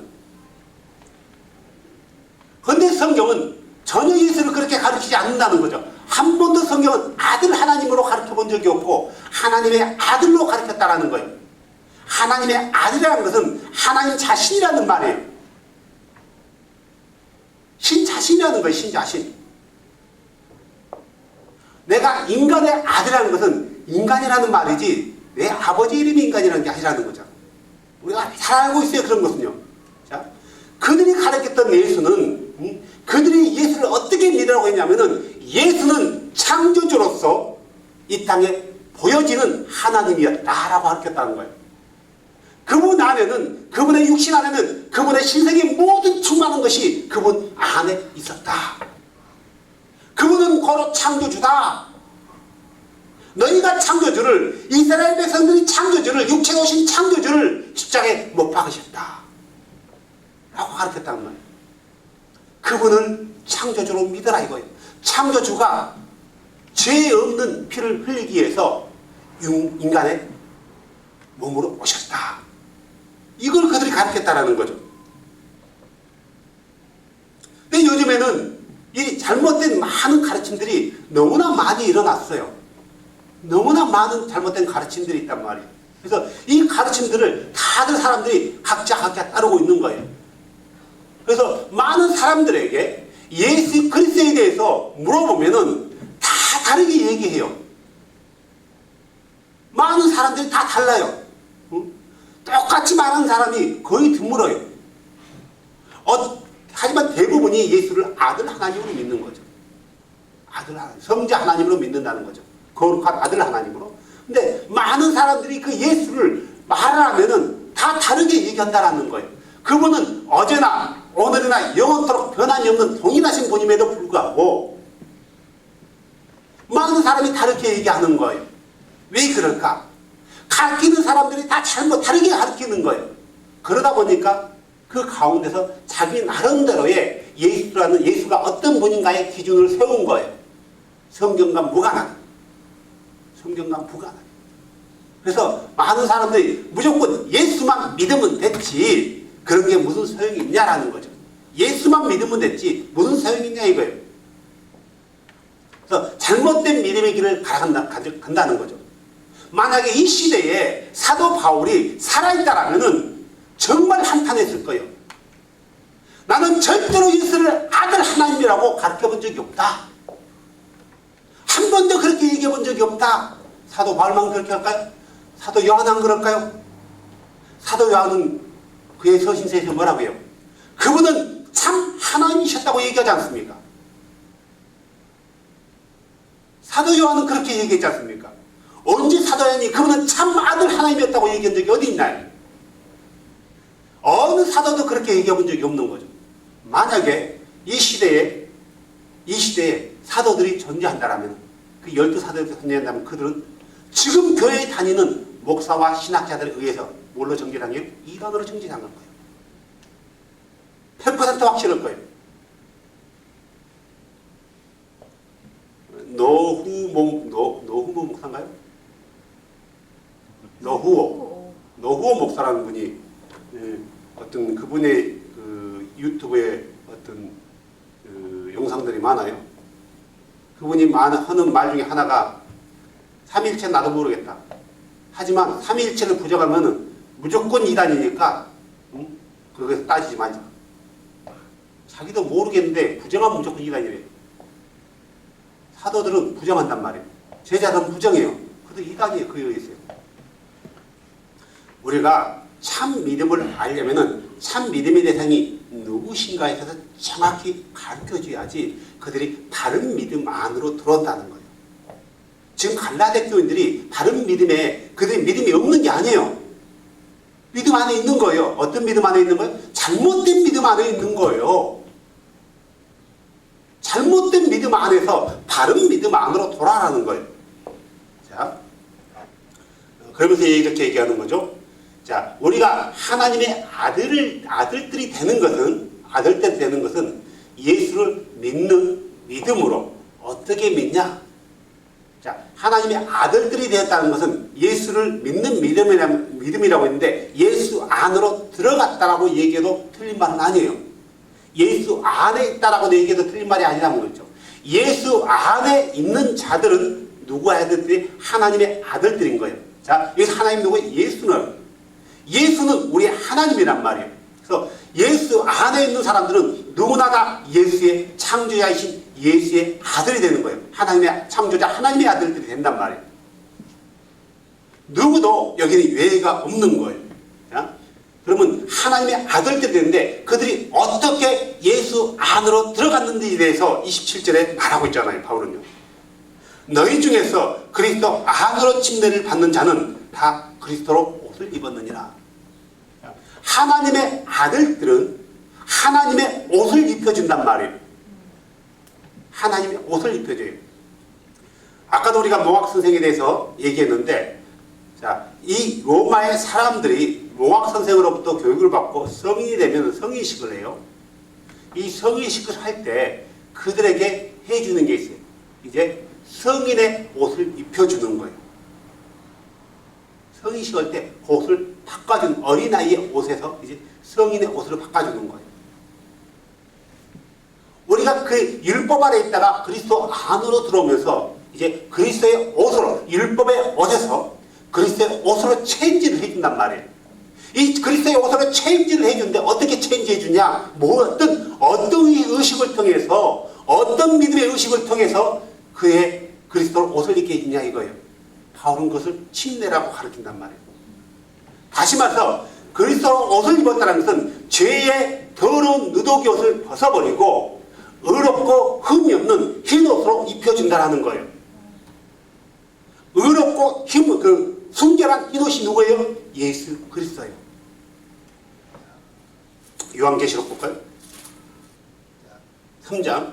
그런데 성경은 전혀 예수를 그렇게 가르치지 않는다는 거죠. 한 번도 성경은 아들 하나님으로 가르쳐 본 적이 없고 하나님의 아들로 가르쳤다라는 거예요. 하나님의 아들이라는 것은 하나님 자신이라는 말이에요. 신 자신이라는 거예요. 신 자신. 내가 인간의 아들이라는 것은 인간이라는 말이지 내 아버지 이름이 인간이라는 게 아니라는 거죠. 우리가 잘 알고 있어요. 그런 것은요. 자, 그들이 가르쳤던 예수는 그들이 예수를 어떻게 믿으라고 했냐면은 예수는 창조주로서 이 땅에 보여지는 하나님이었다라고 가르쳤다는 거예요. 그분 안에는, 그분의 육신 안에는 그분의 신성의 모든 충만한 것이 그분 안에 있었다. 그분은 고로 창조주다. 너희가 창조주를, 이스라엘 백성들이 창조주를, 육체에 오신 창조주를 십자가에 못 박으셨다. 라고 가르쳤다는 말이에요. 그분을 창조주로 믿어라 이거예요. 창조주가 죄 없는 피를 흘리기 위해서 인간의 몸으로 오셨다. 이걸 그들이 가르쳤다라는 거죠. 근데 요즘에는 이 잘못된 많은 가르침들이 너무나 많이 일어났어요. 너무나 많은 잘못된 가르침들이 있단 말이에요. 그래서 이 가르침들을 다들 사람들이 각자 따르고 있는 거예요. 그래서 많은 사람들에게 예수 그리스도에 대해서 물어보면은 다 다르게 얘기해요. 많은 사람들이 다 달라요. 똑같이 말하는 사람이 거의 드물어요. 하지만 대부분이 예수를 아들 하나님으로 믿는 거죠. 아들 하나님, 성자 하나님으로 믿는다는 거죠. 거룩한 아들 하나님으로. 근데 많은 사람들이 그 예수를 말하면은 다 다르게 얘기한다라는 거예요. 그분은 어제나 오늘이나 영원토록 변함이 없는 동일하신 분임에도 불구하고 많은 사람이 다르게 얘기하는 거예요. 왜 그럴까? 가르치는 사람들이 다 다르게 가르치는 거예요. 그러다 보니까 그 가운데서 자기 나름대로의 예수가 어떤 분인가의 기준을 세운 거예요. 성경과 무관하게. 성경과 무관하게. 그래서 많은 사람들이 무조건 예수만 믿으면 됐지 그런 게 무슨 소용이 있냐라는 거죠. 예수만 믿으면 됐지 무슨 소용이 있냐 이거예요. 그래서 잘못된 믿음의 길을 간다는 거죠. 만약에 이 시대에 사도 바울이 살아있다라면은 정말 한탄했을 거예요. 나는 절대로 예수를 아들 하나님이라고 가르쳐 본 적이 없다. 한 번도 그렇게 얘기해 본 적이 없다. 사도 바울만 그렇게 할까요? 사도 요한은 그럴까요? 사도 요한은 그의 서신서에서 뭐라고 해요? 그분은 참 하나님이셨다고 얘기하지 않습니까? 사도 요한은 그렇게 얘기했지 않습니까? 언제 사도 요한이 그분은 참 아들 하나님이었다고 얘기한 적이 어디 있나요? 어느 사도도 그렇게 얘기해 본 적이 없는 거죠. 만약에 이 시대에 사도들이 존재한다면 그 12사도들이 존재한다면 그들은 지금 교회에 다니는 목사와 신학자들에 의해서 뭘로 정죄한 거예요? 이단으로 정죄한 거예요. 100% 확실할 거예요. 노후모 목사인가요? 노후호 목사라는 분이 어떤 그분의 그 유튜브에 어떤 그 영상들이 많아요. 그분이 하는 말 중에 하나가 삼위일체 나도 모르겠다. 하지만 삼위일체를 부정하면은 무조건 이단이니까 그래서 따지지 말자. 자기도 모르겠는데 부정하면 무조건 이단이래. 사도들은 부정한단 말이에요. 제자들은 부정해요. 그래도 이단이에요. 그에 의해서요. 우리가 참 믿음을 알려면은 참 믿음의 대상이 누구신가에 대해서 정확히 가르쳐줘야지 그들이 바른 믿음 안으로 들어온다는 거예요. 지금 갈라데 교인들이 바른 믿음에 그들이 믿음이 없는 게 아니에요. 믿음 안에 있는 거예요. 어떤 믿음 안에 있는 거예요? 잘못된 믿음 안에 있는 거예요. 잘못된 믿음 안에서 바른 믿음 안으로 돌아가는 거예요. 자, 그러면서 이렇게 얘기하는 거죠. 자, 우리가 하나님의 아들들이 되는 것은 예수를 믿는 믿음으로 어떻게 믿냐? 자, 하나님의 아들들이 되었다는 것은 예수를 믿는 믿음이라고 했는데 예수 안으로 들어갔다라고 얘기해도 틀린 말은 아니에요. 예수 안에 있다라고 얘기해도 틀린 말이 아니라는 거죠. 예수 안에 있는 자들은 누구의 아들들이? 하나님의 아들들인 거예요. 자, 여기서 하나님 누구예요? 예수는 우리 하나님이란 말이에요. 그래서 예수 안에 있는 사람들은 누구나 다 예수의 창조자이신 예수의 아들이 되는 거예요. 하나님의 창조자, 하나님의 아들들이 된단 말이에요. 누구도 여기는 외가 없는 거예요. 자? 그러면 하나님의 아들들이 되는데 그들이 어떻게 예수 안으로 들어갔는지에 대해서 27절에 말하고 있잖아요. 바울은요. 너희 중에서 그리스도 안으로 침례를 받는 자는 다 그리스도로 옷을 입었느니라. 하나님의 아들들은 하나님의 옷을 입혀준단 말이에요. 하나님의 옷을 입혀줘요. 아까도 우리가 모학 선생에 대해서 얘기했는데, 자, 이 로마의 사람들이 모학 선생으로부터 교육을 받고 성인이 되면 성인식을 해요. 이 성인식을 할 때 그들에게 해주는 게 있어요. 이제 성인의 옷을 입혀주는 거예요. 성인식 할 때 옷을 바꿔주는, 어린아이의 옷에서 이제 성인의 옷으로 바꿔주는 거예요. 우리가 그 율법 아래 있다가 그리스도 안으로 들어오면서 이제 그리스도의 옷으로, 율법의 옷에서 그리스도의 옷으로 체인지를 해준단 말이에요. 이 그리스도의 옷으로 체인지를 해주는데 어떻게 체인지해 주냐? 어떤 의식을 통해서, 어떤 믿음의 의식을 통해서 그의 그리스도 옷을 입게 해주냐 이거예요. 바울은 그것을 침례라고 가르친단 말이에요. 다시 말해서 그리스도 옷을 입었다는 것은 죄의 더러운 누더기 옷을 벗어버리고 의롭고 흠이 없는 흰 옷으로 입혀준다는 거예요. 의롭고 순결한 흰 옷이 누구예요? 예수 그리스도예요. 요한계시록 볼까요? 3장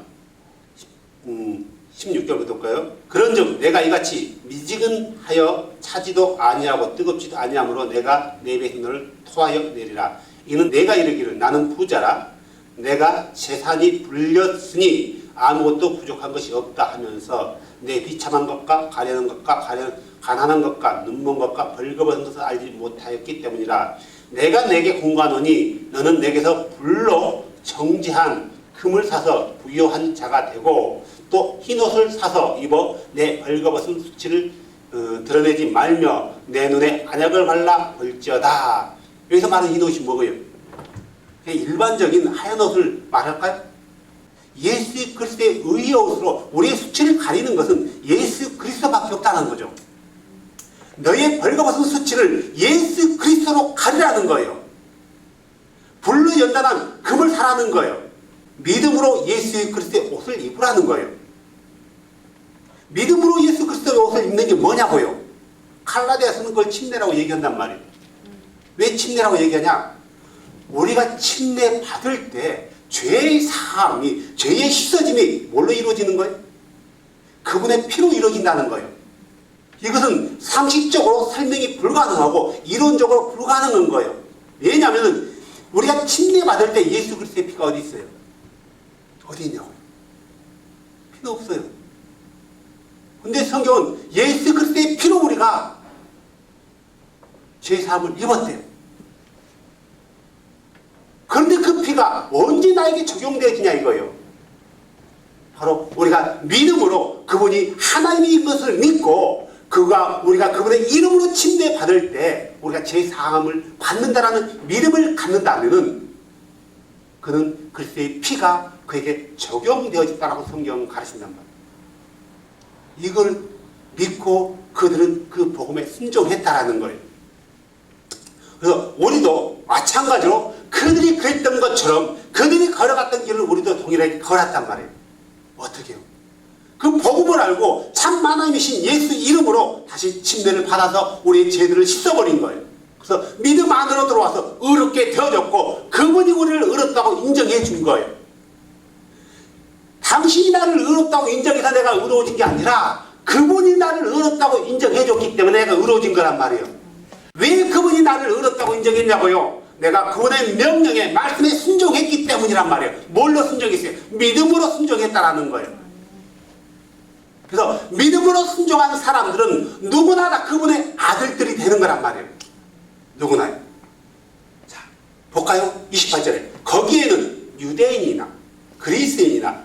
16절부터 볼까요? 그런즉 내가 이같이 미지근하여 차지도 아니하고 뜨겁지도 아니하므로 내가 내 배신을 토하여 내리라. 이는 내가 이르기를 나는 부자라 내가 재산이 불렸으니 아무것도 부족한 것이 없다 하면서 내 비참한 것과 가련한 것과 가난한 것과 눈먼 것과 벌거벗은 것을 알지 못하였기 때문이라. 내가 내게 공고하노니 너는 내게서 불로 정지한 금을 사서 부요한 자가 되고 또 흰옷을 사서 입어 내 벌거벗은 수치를 드러내지 말며 내 눈에 안약을 발라 볼지어다. 여기서 말하는 흰옷이 뭐예요? 일반적인 하얀 옷을 말할까요? 예수 그리스도의 의의 옷으로 우리의 수치를 가리는 것은 예수 그리스도밖에 없다는 거죠. 너의 벌거벗은 수치를 예수 그리스도로 가리라는 거예요. 불로 연단한 금을 사라는 거예요. 믿음으로 예수 그리스도의 옷을 입으라는 거예요. 믿음으로 예수 그리스도의 옷을 입는 게 뭐냐고요? 갈라디아서는 그걸 침례라고 얘기한단 말이에요. 왜 침례라고 얘기하냐? 우리가 침례 받을 때 죄의 사함이, 죄의 씻어짐이 뭘로 이루어지는 거예요? 그분의 피로 이루어진다는 거예요. 이것은 상식적으로 설명이 불가능하고 이론적으로 불가능한 거예요. 왜냐하면 우리가 침례 받을 때 예수 그리스도의 피가 어디 있어요? 어디 있냐고요? 피는 없어요. 근데 성경은 예수 그리스도의 피로 우리가 죄의 사함을 입었대요. 그런데 그 피가 언제 나에게 적용되어지냐 이거예요. 바로 우리가 믿음으로 그분이 하나님인 것을 믿고 우리가 그분의 이름으로 침례받을 때 우리가 제사함을 받는다라는 믿음을 갖는다면은 그는 그리스도의 피가 그에게 적용되어졌다라고 성경은 가르친단 말이에요. 이걸 믿고 그들은 그 복음에 순종했다라는 거예요. 그래서 우리도 마찬가지로 그들이 그랬던 것처럼 그들이 걸어갔던 길을 우리도 동일하게 걸었단 말이에요. 어떻게 해요? 그 복음을 알고 참 하나님이신 예수 이름으로 다시 침례를 받아서 우리의 죄들을 씻어버린 거예요. 그래서 믿음 안으로 들어와서 의롭게 되어졌고 그분이 우리를 의롭다고 인정해 준 거예요. 당신이 나를 의롭다고 인정해서 내가 의로워진 게 아니라 그분이 나를 의롭다고 인정해 줬기 때문에 내가 의로워진 거란 말이에요. 왜 그분이 나를 의롭다고 인정했냐고요? 내가 그분의 명령에 말씀에 순종했기 때문이란 말이에요. 뭘로 순종했어요? 믿음으로 순종했다라는 거예요. 그래서 믿음으로 순종한 사람들은 누구나 다 그분의 아들들이 되는 거란 말이에요. 누구나요. 자, 볼까요? 28절에 거기에는 유대인이나 그리스인이나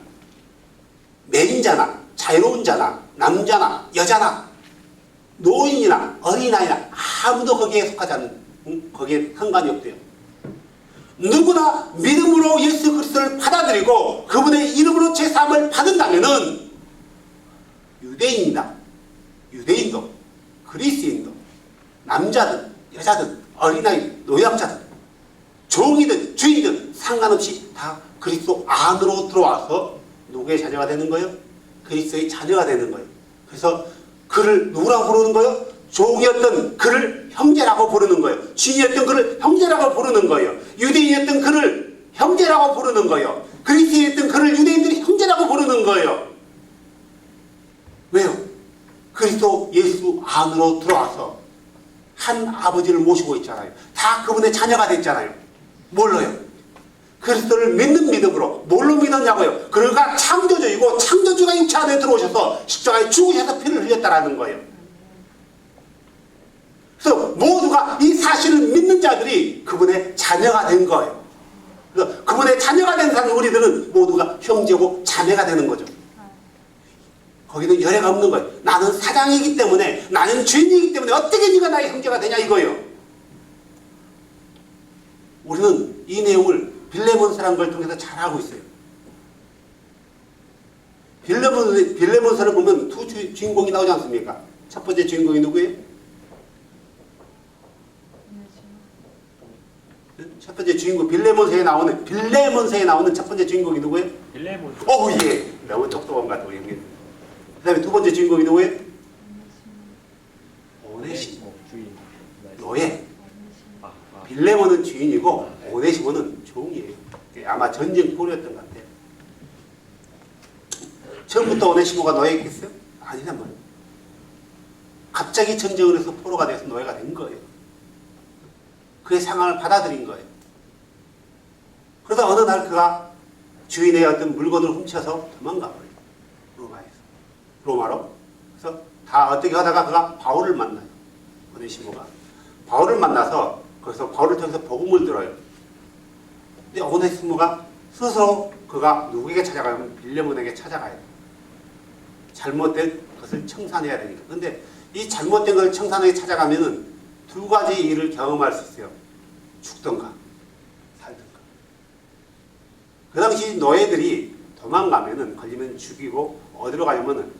맹인자나 자유로운 자나 남자나 여자나 노인이나 어린아이나 아무도 거기에 속하지 않는, 거기에 상관이 없대요. 누구나 믿음으로 예수 그리스도를 받아들이고 그분의 이름으로 제사함을 받는다면은 유대인이다, 유대인도 그리스인도 남자든 여자든 어린아이 노약자든 종이든 주인든 상관없이 다 그리스도 안으로 들어와서 누구의 자녀가 되는 거예요? 그리스도의 자녀가 되는 거예요. 그래서 그를 누구라고 부르는 거예요? 종이었던 그를 형제라고 부르는 거예요. 주인이었던 그를 형제라고 부르는 거예요. 유대인이었던 그를 형제라고 부르는 거예요. 그리스인이었던 그를 유대인들이 형제라고 부르는 거예요. 왜요? 그리스도 예수 안으로 들어와서 한 아버지를 모시고 있잖아요. 다 그분의 자녀가 됐잖아요. 뭘로요? 그리스도를 믿는 믿음으로. 뭘로 믿었냐고요? 그가 창조주이고 창조주가 육체 안에 들어오셔서 십자가에 죽으셔서 피를 흘렸다라는 거예요. 그래서 모두가 이 사실을 믿는 자들이 그분의 자녀가 된 거예요. 그래서 그분의 자녀가 된 사람 우리들은 모두가 형제고 자매가 되는 거죠. 거기는 열애가 없는 거예요. 나는 사장이기 때문에, 나는 주인이기 때문에 어떻게 네가 나의 형제가 되냐 이거예요. 우리는 이 내용을 빌레몬서라는 걸 통해서 잘 알고 있어요. 빌레몬서를 보면 두 주인공이 나오지 않습니까? 첫 번째 주인공이 누구예요? 첫 번째 주인공 빌레몬서에 나오는 첫 번째 주인공이 누구예요? 빌레몬. 예. 너무 똑똑한 것 같아 우리 형님. 그 다음에 두 번째 주인공이 누구예요? 오네시모. 주인. 노예. 빌레몬은 주인이고 오네시모는 종이에요. 아마 전쟁 포로였던 것 같아요. 처음부터 오네시모가 노예였겠어요? 아니란 말이에요. 갑자기 전쟁을 해서 포로가 돼서 노예가 된 거예요. 그의 상황을 받아들인 거예요. 그러다 어느 날 그가 주인의 어떤 물건을 훔쳐서 도망가 버려요. 로마로. 그래서 다 어떻게 하다가 그가 바울을 만나요. 오네시모가. 바울을 만나서 거기서 바울을 통해서 복음을 들어요. 근데 오네시모가 스스로 그가 누구에게 찾아가면 빌레몬에게 찾아가요. 잘못된 것을 청산해야 되니까. 근데 이 잘못된 것을 청산하게 찾아가면은 두 가지 일을 경험할 수 있어요. 죽던가 살던가. 그 당시 노예들이 도망가면은 걸리면 죽이고 어디로 가냐면은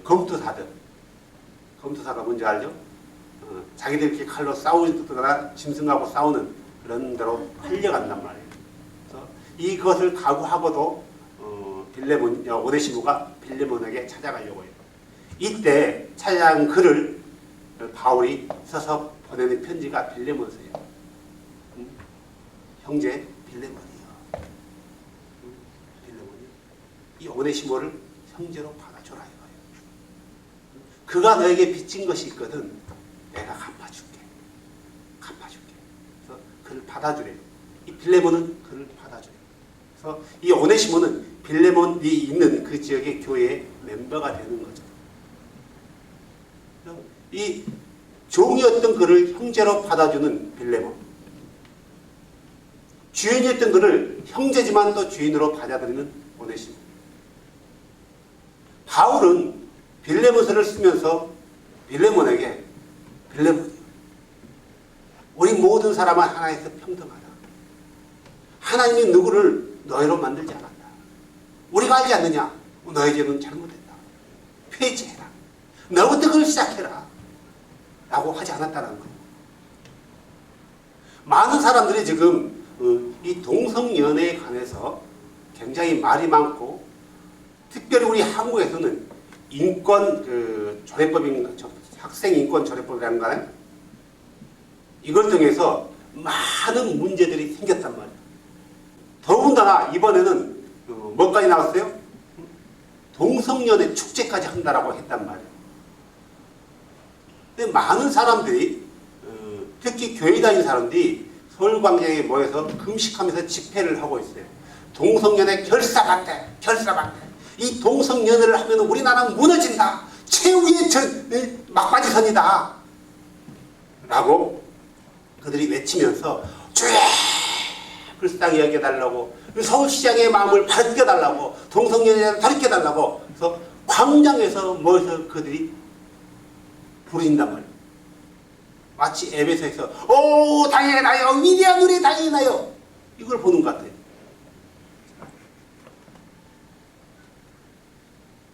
검투사가 뭔지 알죠? 자기들끼리 칼로 싸우거나 짐승하고 싸우는 그런 데로 팔려간단 말이에요. 그래서 이것을 각오하고도 오네시모가 빌레몬에게 찾아가려고 해요. 이때 찾아간 그를 바울이 써서 보내는 편지가 빌레몬서예요. 형제 빌레몬이요. 빌레몬이 이 오네시모를 형제로 받아줘라 이거예요. 그가 너에게 빚진 것이 있거든 내가 갚아줄게. 그래서 그를 받아주래요. 이 빌레몬은 그를 받아줘요. 그래서 이 오네시모는 빌레몬이 있는 그 지역의 교회의 멤버가 되는 거죠. 이 종이었던 그를 형제로 받아주는 빌레몬, 주인이었던 그를 형제지만 또 주인으로 받아들이는 오네시모. 바울은 빌레몬서를 쓰면서 빌레몬에게 우리 모든 사람은 하나님께서 평등하다. 하나님이 누구를 너희로 만들지 않았다. 우리가 알지 않느냐? 너희 죄는 잘못했다. 폐지해라. 너부터 그걸 시작해라. 라고 하지 않았다는 거예요. 많은 사람들이 지금 이 동성연애에 관해서 굉장히 말이 많고, 특별히 우리 한국에서는 인권 조례법인가, 학생 인권 조례법이라는 거는 이걸 통해서 많은 문제들이 생겼단 말이에요. 더군다나 이번에는 뭐까지 나왔어요? 동성연애 축제까지 한다라고 했단 말이에요. 근데 많은 사람들이 특히 교회 다니는 사람들이 서울광장에 모여서 금식하면서 집회를 하고 있어요. 동성연애 결사반대. 이 동성연애를 하면 우리나라는 무너진다. 최후의 막바지선이다. 라고 그들이 외치면서 주여 불쌍히 여겨달라고, 서울시장의 마음을 밝혀달라고, 동성연애를 가르쳐달라고, 그래서 광장에서 모여서 그들이 부르신단 말이에요. 마치 에베소에서 오 다행이나요, 위대한 우리 다행이나요, 이걸 보는 것 같아요.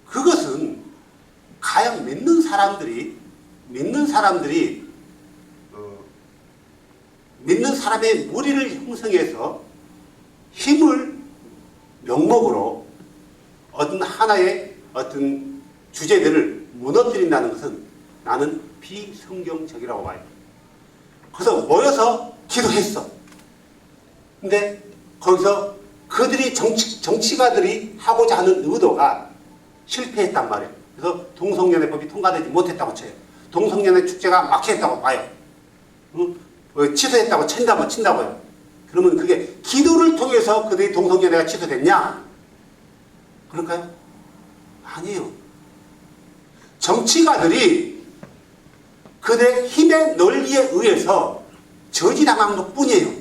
그것은 과연 믿는 사람들이 믿는 사람의 무리를 형성해서 힘을 명목으로 어떤 하나의 어떤 주제들을 무너뜨린다는 것은 나는 비성경적이라고 봐요. 그래서 모여서 기도했어. 근데 거기서 그들이 정치가들이 하고자 하는 의도가 실패했단 말이에요. 그래서 동성연애법이 통과되지 못했다고 쳐요. 동성연애 축제가 막혔다고 봐요. 취소했다고 친다고요. 그러면 그게 기도를 통해서 그들이 동성연애가 취소됐냐? 그럴까요? 아니에요. 정치가들이 그들의 힘의 논리에 의해서 저지당한 것 뿐이에요.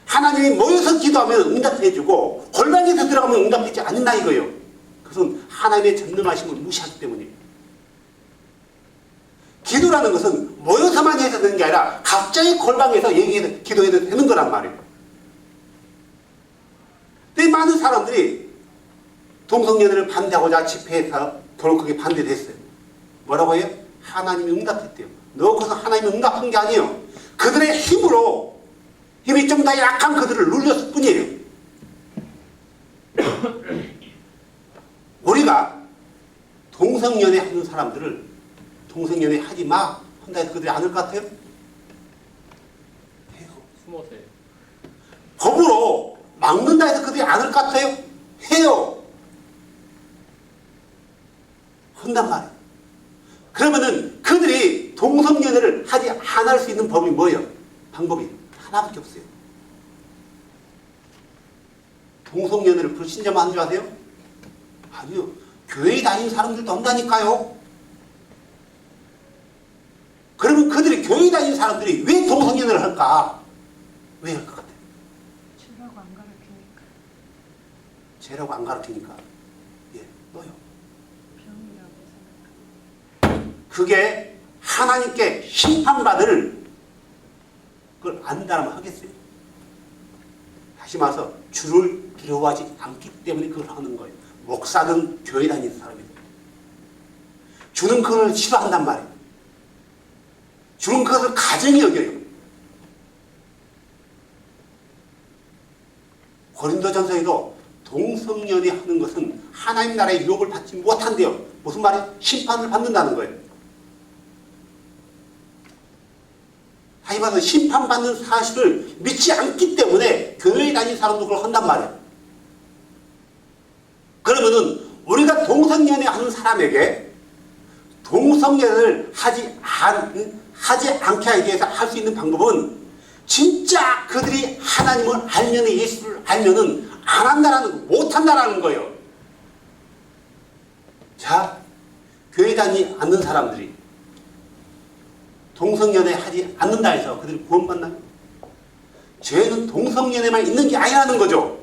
하나님이 모여서 기도하면 응답해주고 골방에서 들어가면 응답하지 않는다 이거예요. 그것은 하나님의 전능하심을 무시하기 때문이에요. 기도라는 것은 모여서만 해서 되는 게 아니라 각자의 골방에서 기도해도 되는 거란 말이에요. 근데 많은 사람들이 동성연애를 반대하고자 집회에서 결국에 반대를 했어요. 뭐라고 해요? 하나님이 응답했대요. 너 거기서 하나님이 응답한 게 아니에요. 그들의 힘으로, 힘이 좀 더 약한 그들을 눌렸을 뿐이에요. 우리가 동성연애 하는 사람들을 동성연애 하지 마 한다 해서 그들이 안 할 것 같아요? 해요. 숨어세요. 법으로 막는다 해서 그들이 안 할 것 같아요? 해요. 한단 말이에요. 그러면은 그들이 동성연애를 하지 안 할 수 있는 법이 뭐예요? 방법이 하나밖에 없어요. 동성연애를 불신자만 하는 줄 아세요? 아니요. 교회에 다니는 사람들도 한다니까요. 그러면 그들이 교회에 다니는 사람들이 왜 동성연애를 할까? 왜 할 것 같아요? 죄라고 안 가르치니까. 죄라고 안 가르치니까. 예, 뭐요? 병이라고 생각하고. 그게 하나님께 심판받을 그걸 안다면 하겠어요? 다시 말해서 주를 두려워하지 않기 때문에 그걸 하는 거예요. 목사든 교회 다니는 사람이든. 주는 그걸 싫어한단 말이에요. 주는 그것을 가정이 여겨요. 고린도전서에도 동성연애 하는 것은 하나님 나라의 유업을 받지 못한대요. 무슨 말이에요? 심판을 받는다는 거예요. 다시 말해서 심판받는 사실을 믿지 않기 때문에 교회에 다니는 사람도 그걸 한단 말이에요. 그러면은 우리가 동성연애 하는 사람에게 동성연애를 하지 않게 하기 위해서 할 수 있는 방법은 진짜 그들이 하나님을 알면, 예수를 알면은 안 한다라는 거, 못 한다라는 거예요. 자, 교회 다니지 않는 사람들이 동성연애 하지 않는다 해서 그들이 구원받나요? 죄는 동성연애만 있는 게 아니라는 거죠.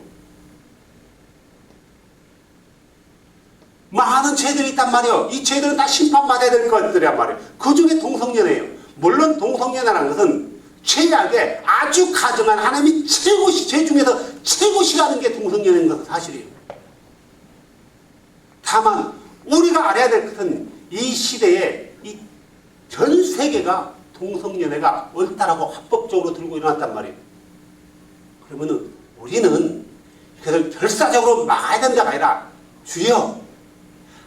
많은 죄들이 있단 말이에요. 말이에요. 이 죄들은 다 심판받아야 될 것들이란 말이에요. 그 중에 동성연애예요. 물론 동성연애라는 것은 최악의 아주 가정한 하나님이 죄 중에서 최고 싫어하는 게 동성연애인 것은 사실이에요. 다만 우리가 알아야 될 것은 이 시대에 이 전 세계가 동성연애가 옳다라고 합법적으로 들고 일어났단 말이에요. 그러면은 우리는 그것을 결사적으로 막아야 된다가 아니라 주여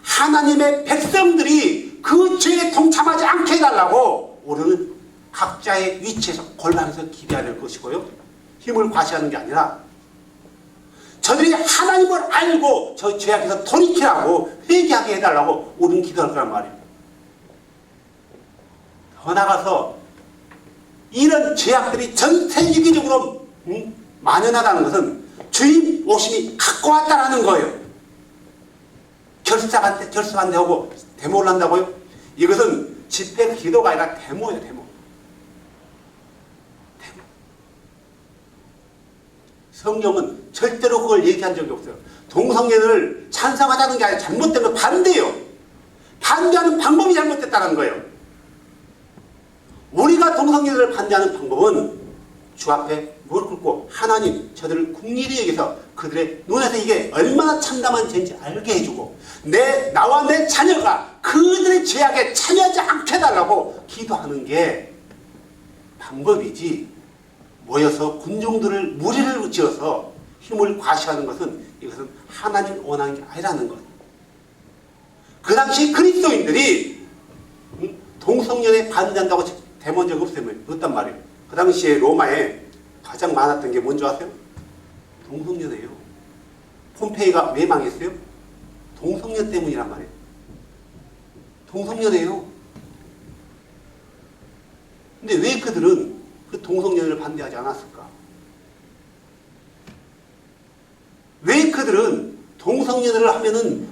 하나님의 백성들이 그 죄에 동참하지 않게 해달라고 우리는 각자의 위치에서 골방에서 기도해야 될 것이고요. 힘을 과시하는 게 아니라 저들이 하나님을 알고 저 죄악에서 돌이키라고 회개하게 해달라고 우리는 기도할 거란 말이에요. 더 나가서 이런 죄악들이 전 세계적으로 만연하다는 것은 주님 오심이 갖고 왔다라는 거예요. 결석한다고 데모를 한다고요? 이것은 집회 기도가 아니라 데모예요. 데모. 성경은 절대로 그걸 얘기한 적이 없어요. 동성애를 찬성하자는 게 아니라 잘못된 거 반대예요. 반대하는 방법이 잘못됐다는 거예요. 우리가 동성애를 반대하는 방법은 주 앞에 무릎 꿇고 하나님 저들을 긍휼히 여기서 그들의 눈에서 이게 얼마나 참담한 죄인지 알게 해주고 나와 내 자녀가 그들의 죄악에 참여하지 않게 해달라고 기도하는 게 방법이지, 모여서 군중들을 무리를 지어서 힘을 과시하는 것은 이것은 하나님 원하는 게 아니라는 것. 그 당시 그리스도인들이 동성연애 반대한다고 대모한 적이 없단 말이에요. 그 당시에 로마에 가장 많았던 게 뭔지 아세요? 동성연애예요. 폼페이가 왜 망했어요? 동성연 때문이란 말이에요. 동성연애예요. 근데 왜 그들은 그 동성연애를 반대하지 않았을까? 왜 그들은 동성연애를 하면은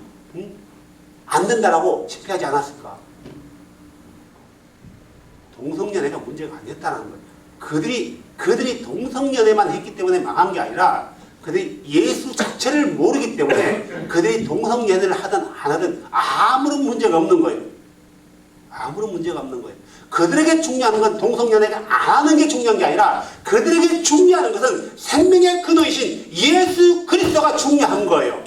안 된다라고 집회하지 않았을까? 동성연애가 문제가 아니었다는 거예요. 그들이 동성연애만 했기 때문에 망한 게 아니라 그들이 예수 자체를 모르기 때문에 그들이 동성연애를 하든 안 하든 아무런 문제가 없는 거예요. 아무런 문제가 없는 거예요. 그들에게 중요한 건 동성연애가 안 하는 게 중요한 게 아니라 그들에게 중요한 것은 생명의 근원이신 예수 그리스도가 중요한 거예요.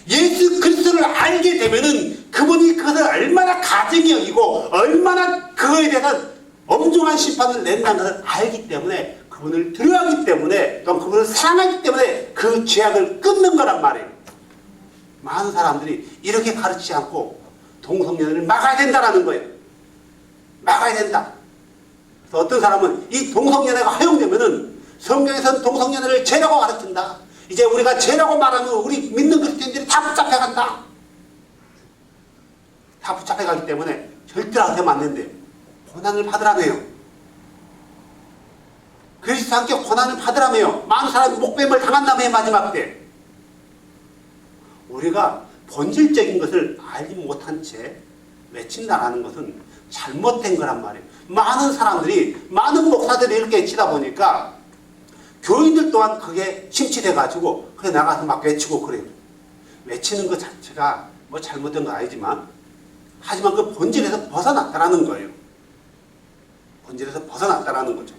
예수 그리스도를 알게 되면은 그분이 그것을 얼마나 가증히 여기고 얼마나 그거에 대해서 엄중한 심판을 낸다는 것을 알기 때문에 그분을 두려워하기 때문에 또 그분을 사랑하기 때문에 그 죄악을 끊는 거란 말이에요. 많은 사람들이 이렇게 가르치지 않고 동성연애를 막아야 된다는 거예요. 막아야 된다. 그래서 어떤 사람은 이 동성연애가 허용되면은 성경에서는 동성연애를 죄라고 가르친다. 이제 우리가 죄라고 말하면 우리 믿는 그리스도인들이 다 붙잡혀간다. 다 붙잡혀가기 때문에 절대로 하면 안 된대요. 고난을 받으라며요. 그리스도 함께 고난을 받으라며요. 많은 사람이 목뱀을 당한다며요. 마지막 때. 우리가 본질적인 것을 알지 못한 채 외친다라는 것은 잘못된 거란 말이에요. 많은 사람들이, 많은 목사들이 이렇게 외치다 보니까 교인들 또한 그게 침체돼가지고 그래 나가서 막 외치고 그래요. 외치는 것 자체가 뭐 잘못된 건 아니지만 하지만 그 본질에서 벗어났다라는 거예요. 본질에서 벗어났다라는 거죠.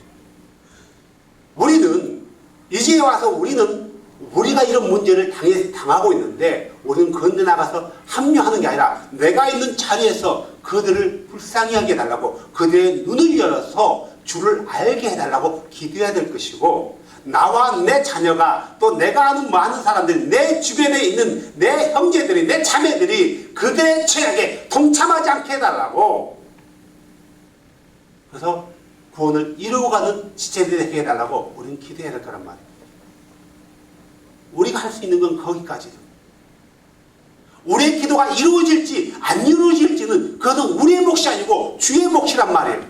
우리는 이제 와서 우리가 이런 문제를 당하고 있는데 우리는 그런데 나가서 합류하는 게 아니라 내가 있는 자리에서 그들을 불쌍히 하게 해달라고 그들의 눈을 열어서 주를 알게 해달라고 기도해야 될 것이고 나와 내 자녀가 또 내가 아는 많은 사람들 내 주변에 있는 내 형제들이 내 자매들이 그들의 죄악에 동참하지 않게 해달라고 그래서 구원을 이루어가는 지체들이 되게 해달라고 우리는 기도해야 될 거란 말이에요. 우리가 할 수 있는 건 거기까지죠. 우리의 기도가 이루어질지 안 이루어질지는 그것은 우리의 몫이 아니고 주의 몫이란 말이에요.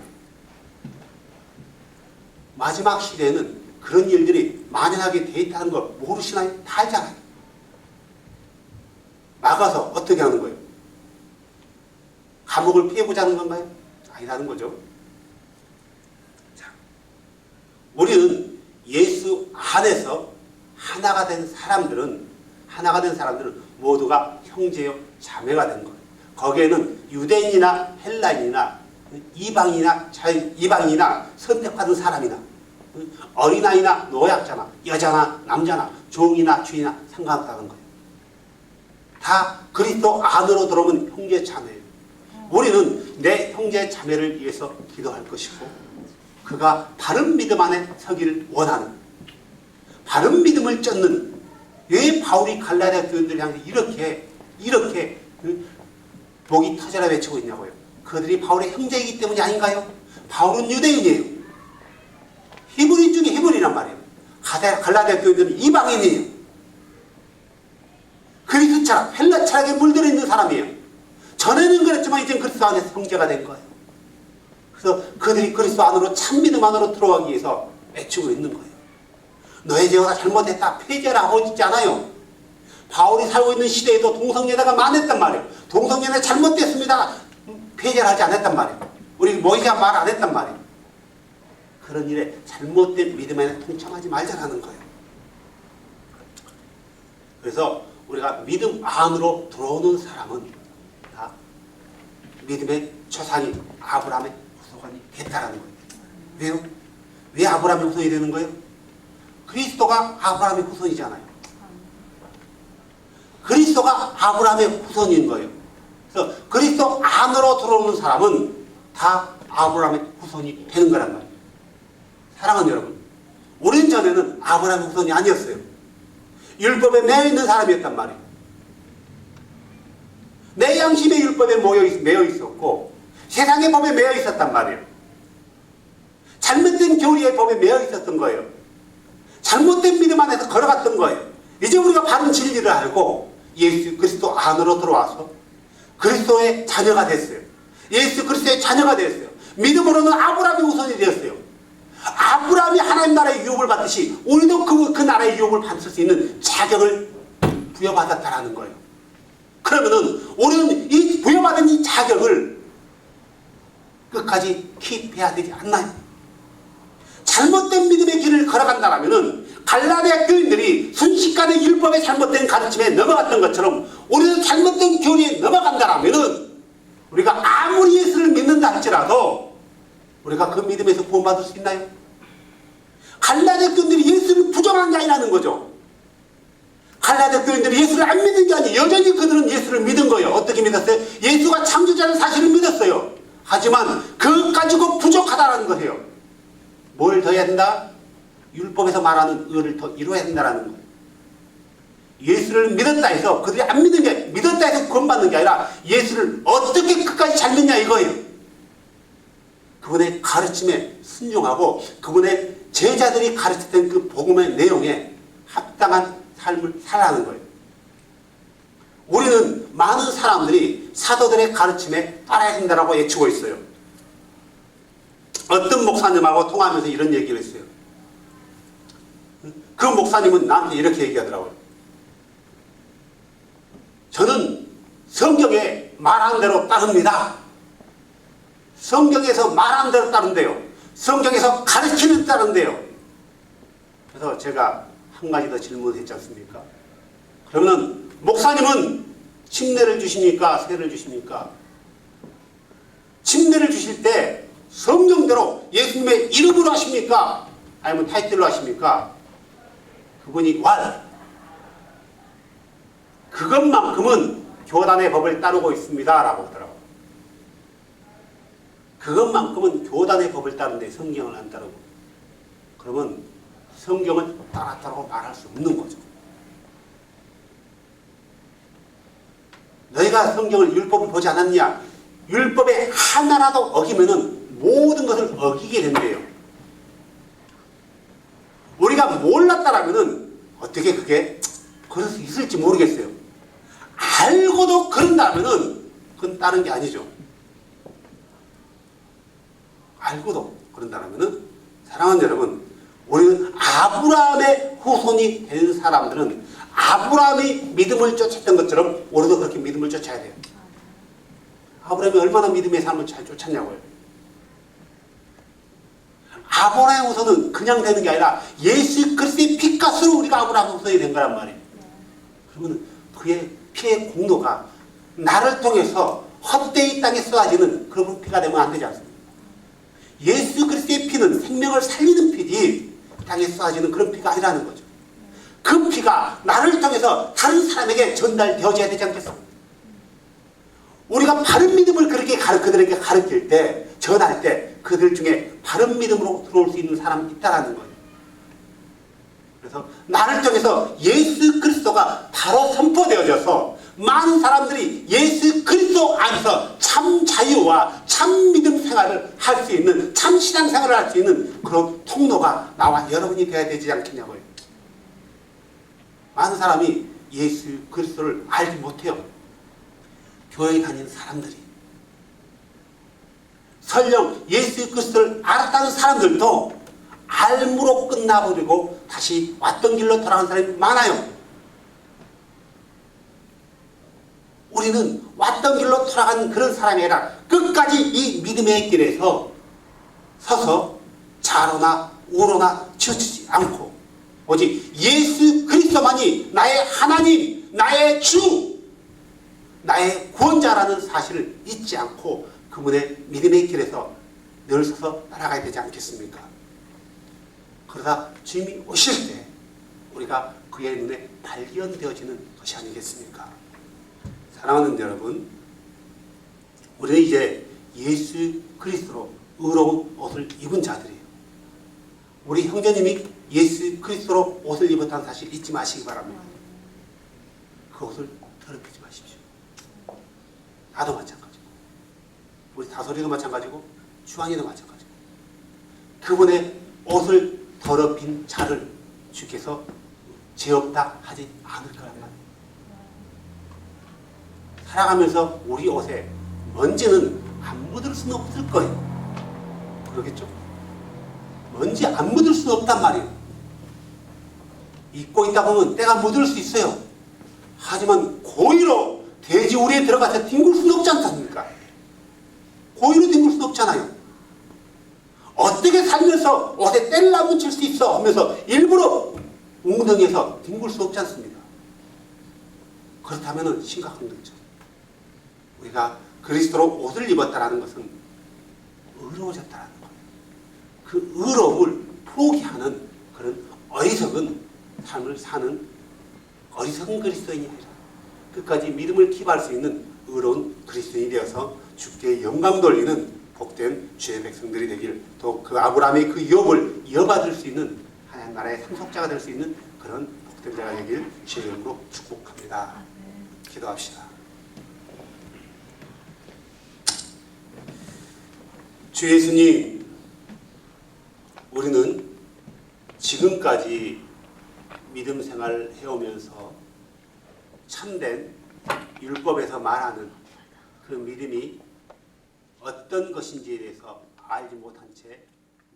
마지막 시대에는 그런 일들이 만연하게 돼 있다는 걸 모르시나요? 다 알잖아요. 막아서 어떻게 하는 거예요? 감옥을 피해보자는 건가요? 아니라는 거죠. 자, 우리는 예수 안에서 하나가 된 사람들은 모두가 형제요 자매가 된 거예요. 거기에는 유대인이나 헬라인이나 이방인이나 선택받은 사람이나 어린아이나 노약자나 여자나 남자나 종이나 주인이나 상관없다는 거예요. 다 그리스도 안으로 들어오면 형제 자매예요. 우리는 내 형제 자매를 위해서 기도할 것이고 그가 바른 믿음 안에 서기를 원하는 바른 믿음을 쫓는 왜 바울이 갈라디아 교인들 향해 이렇게 복이 터져라 외치고 있냐고요. 그들이 바울의 형제이기 때문이 아닌가요? 바울은 유대인이에요. 히브리 중에 히브리란 말이에요. 갈라디아 교인들은 이방인이에요. 그리스 철학, 헬라 철학에 물들어 있는 사람이에요. 전에는 그랬지만 이제 그리스도 안에서 형제가 된 거예요. 그래서 그들이 그리스도 안으로 참 믿음 안으로 들어가기 위해서 외치고 있는 거예요. 너의 죄가 잘못했다 폐죄라고 하지 않아요. 바울이 살고 있는 시대에도 동성애자가 많았단 말이에요. 동성애자 잘못됐습니다. 폐죄를 하지 않았단 말이에요. 우리 모이가 말 안 했단 말이에요. 그런 일에 잘못된 믿음에 동참하지 말자라는 거예요. 그래서 우리가 믿음 안으로 들어오는 사람은 다 믿음의 초상이 아브라함의 후손이 됐다라는 거예요. 왜요? 왜 아브라함의 후손이 되는 거예요? 그리스도가 아브라함의 후손이잖아요. 그리스도가 아브라함의 후손인 거예요. 그래서 그리스도 안으로 들어오는 사람은 다 아브라함의 후손이 되는 거란 말이에요. 사랑하는 여러분, 오랜 전에는 아브라함의 후손이 아니었어요. 율법에 매여 있는 사람이었단 말이에요. 내 양심의 율법에 매여 있었고 세상의 법에 매여 있었단 말이에요. 잘못된 교리의 법에 매여 있었던 거예요. 잘못된 믿음 안에서 걸어갔던 거예요. 이제 우리가 바른 진리를 알고 예수 그리스도 안으로 들어와서 그리스도의 자녀가 됐어요. 예수 그리스도의 자녀가 됐어요. 믿음으로는 아브라함의 후손이 되었어요. 아브라함이 하나님 나라의 유업을 받듯이 우리도 그 나라의 유업을 받을 수 있는 자격을 부여받았다라는 거예요. 그러면은 우리는 이 부여받은 이 자격을 끝까지 킵해야 되지 않나요? 잘못된 믿음의 길을 걸어간다면은 갈라디아 교인들이 순식간에 율법의 잘못된 가르침에 넘어갔던 것처럼 우리도 잘못된 교리에 넘어간다면은 우리가 아무리 예수를 믿는다 할지라도 우리가 그 믿음에서 구원받을 수 있나요? 갈라디아 교인들이 예수를 부정한 게 아니라는 거죠. 갈라디아 교인들이 예수를 안 믿은 게 아니에요. 여전히 그들은 예수를 믿은 거예요. 어떻게 믿었어요? 예수가 창조자는 사실을 믿었어요. 하지만 그것 가지고 부족하다는 거예요. 뭘 더 해야 된다? 율법에서 말하는 의를 더 이루어야 된다는 거예요. 예수를 믿었다 해서 그들이 안 믿는 게 믿었다 해서 구원받는 게 아니라 예수를 어떻게 끝까지 잘 믿냐 이거예요. 그분의 가르침에 순종하고 그분의 제자들이 가르쳤던 그 복음의 내용에 합당한 삶을 살아가는 거예요. 우리는 많은 사람들이 사도들의 가르침에 따라야 된다고 외치고 있어요. 어떤 목사님하고 통화하면서 이런 얘기를 했어요. 그 목사님은 나한테 이렇게 얘기하더라고요. 저는 성경에 말한 대로 따릅니다. 성경에서 말한 대로 따른대요. 성경에서 가르치는 따른대요. 그래서 제가 한 가지 더 질문했지 않습니까? 그러면 목사님은 침례를 주십니까? 세례를 주십니까? 침례를 주실 때 성경대로 예수님의 이름으로 하십니까? 아니면 타이틀로 하십니까? 그분이 그것만큼은 교단의 법을 따르고 있습니다 라고 하더라고요. 그것만큼은 교단의 법을 따르는데 성경을 안 따르고 그러면 성경을 따랐다고 말할 수 없는 거죠. 너희가 성경을 율법을 보지 않았냐? 율법에 하나라도 어기면은 모든 것을 어기게 된대요. 우리가 몰랐다라면은 어떻게 그게 그럴 수 있을지 모르겠어요. 알고도 그런다면은 그건 다른 게 아니죠. 알고도 그런다면은 사랑하는 여러분, 우리는 아브라함의 후손이 된 사람들은 아브라함이 믿음을 쫓았던 것처럼 우리도 그렇게 믿음을 쫓아야 돼요. 아브라함이 얼마나 믿음의 삶을 잘 쫓았냐고요. 아브라함의 후손은 그냥 되는 게 아니라 예수 그리스도의 피값으로 우리가 아브라함의 후손이 된 거란 말이에요. 그러면 그의 피의 공로가 나를 통해서 헛되이 땅에 쏟아지는 그런 피가 되면 안 되지 않습니까? 예수 그리스도의 피는 생명을 살리는 피지 땅에 쏟아지는 그런 피가 아니라는 거죠. 그 피가 나를 통해서 다른 사람에게 전달되어져야 되지 않겠습니까? 우리가 바른 믿음을 그렇게 그들에게 가르칠 때, 전할 때 그들 중에 바른 믿음으로 들어올 수 있는 사람이 있다라는 거예요. 그래서 나를 통해서 예수 그리스도가 바로 선포되어져서 많은 사람들이 예수 그리스도 안에서 참 자유와 참 믿음 생활을 할 수 있는, 참 신앙 생활을 할 수 있는 그런 통로가 나와 여러분이 되어야 되지 않겠냐고요. 많은 사람이 예수 그리스도를 알지 못해요. 교회 다니는 사람들이. 설령 예수 그리스도를 알았다는 사람들도 알므로 끝나버리고 다시 왔던 길로 돌아간 사람이 많아요. 우리는 왔던 길로 돌아가는 그런 사람이 아니라 끝까지 이 믿음의 길에서 서서 좌로나 우로나 치우치지 않고 오직 예수 그리스도만이 나의 하나님, 나의 주, 나의 구원자라는 사실을 잊지 않고 그분의 믿음의 길에서 늘 서서 따라가야 되지 않겠습니까? 그러다 주님이 오실 때 우리가 그의 눈에 발견되어지는 것이 아니겠습니까? 사랑하는 여러분, 우리는 이제 예수 그리스도로 의로운 옷을 입은 자들이에요. 우리 형제님이 예수 그리스도로 옷을 입었다는 사실 잊지 마시기 바랍니다. 그 옷을 더럽히지 마십시오. 나도 마찬가지고, 우리 다솔이도 마찬가지고, 주환이도 마찬가지고, 그분의 옷을 더럽힌 자를 주께서 죄 없다 하지 않을 거란 말이에요. 살아가면서 우리 옷에 먼지는 안 묻을 수는 없을 거예요. 그러겠죠? 먼지 안 묻을 수는 없단 말이에요. 입고 있다 보면 때가 묻을 수 있어요. 하지만 고의로 돼지우리에 들어가서 뒹굴 수는 없지 않습니까? 고의로 뒹굴 수는 없잖아요. 어떻게 살면서 옷에 때를 안 묻힐 수 있어 하면서 일부러 웅덩이에서 뒹굴 수 없지 않습니까? 그렇다면 심각한 거죠. 우리가 그리스도로 옷을 입었다는 것은 의로워졌다는 거예요. 그 의로움을 포기하는 그런 어리석은 삶을 사는 어리석은 그리스도인이 아니라 끝까지 믿음을 기발할 수 있는 의로운 그리스도인이 되어서 주께 영광 돌리는 복된 주의 백성들이 되길, 또 그 아브라함의 그 유업을 이어받을 수 있는 하나님 나라의 상속자가 될 수 있는 그런 복된 자가 되길 주의 이름으로 축복합니다. 기도합시다. 주 예수님, 우리는 지금까지 믿음 생활을 해오면서 참된 율법에서 말하는 그 믿음이 어떤 것인지에 대해서 알지 못한 채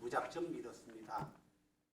무작정 믿었습니다.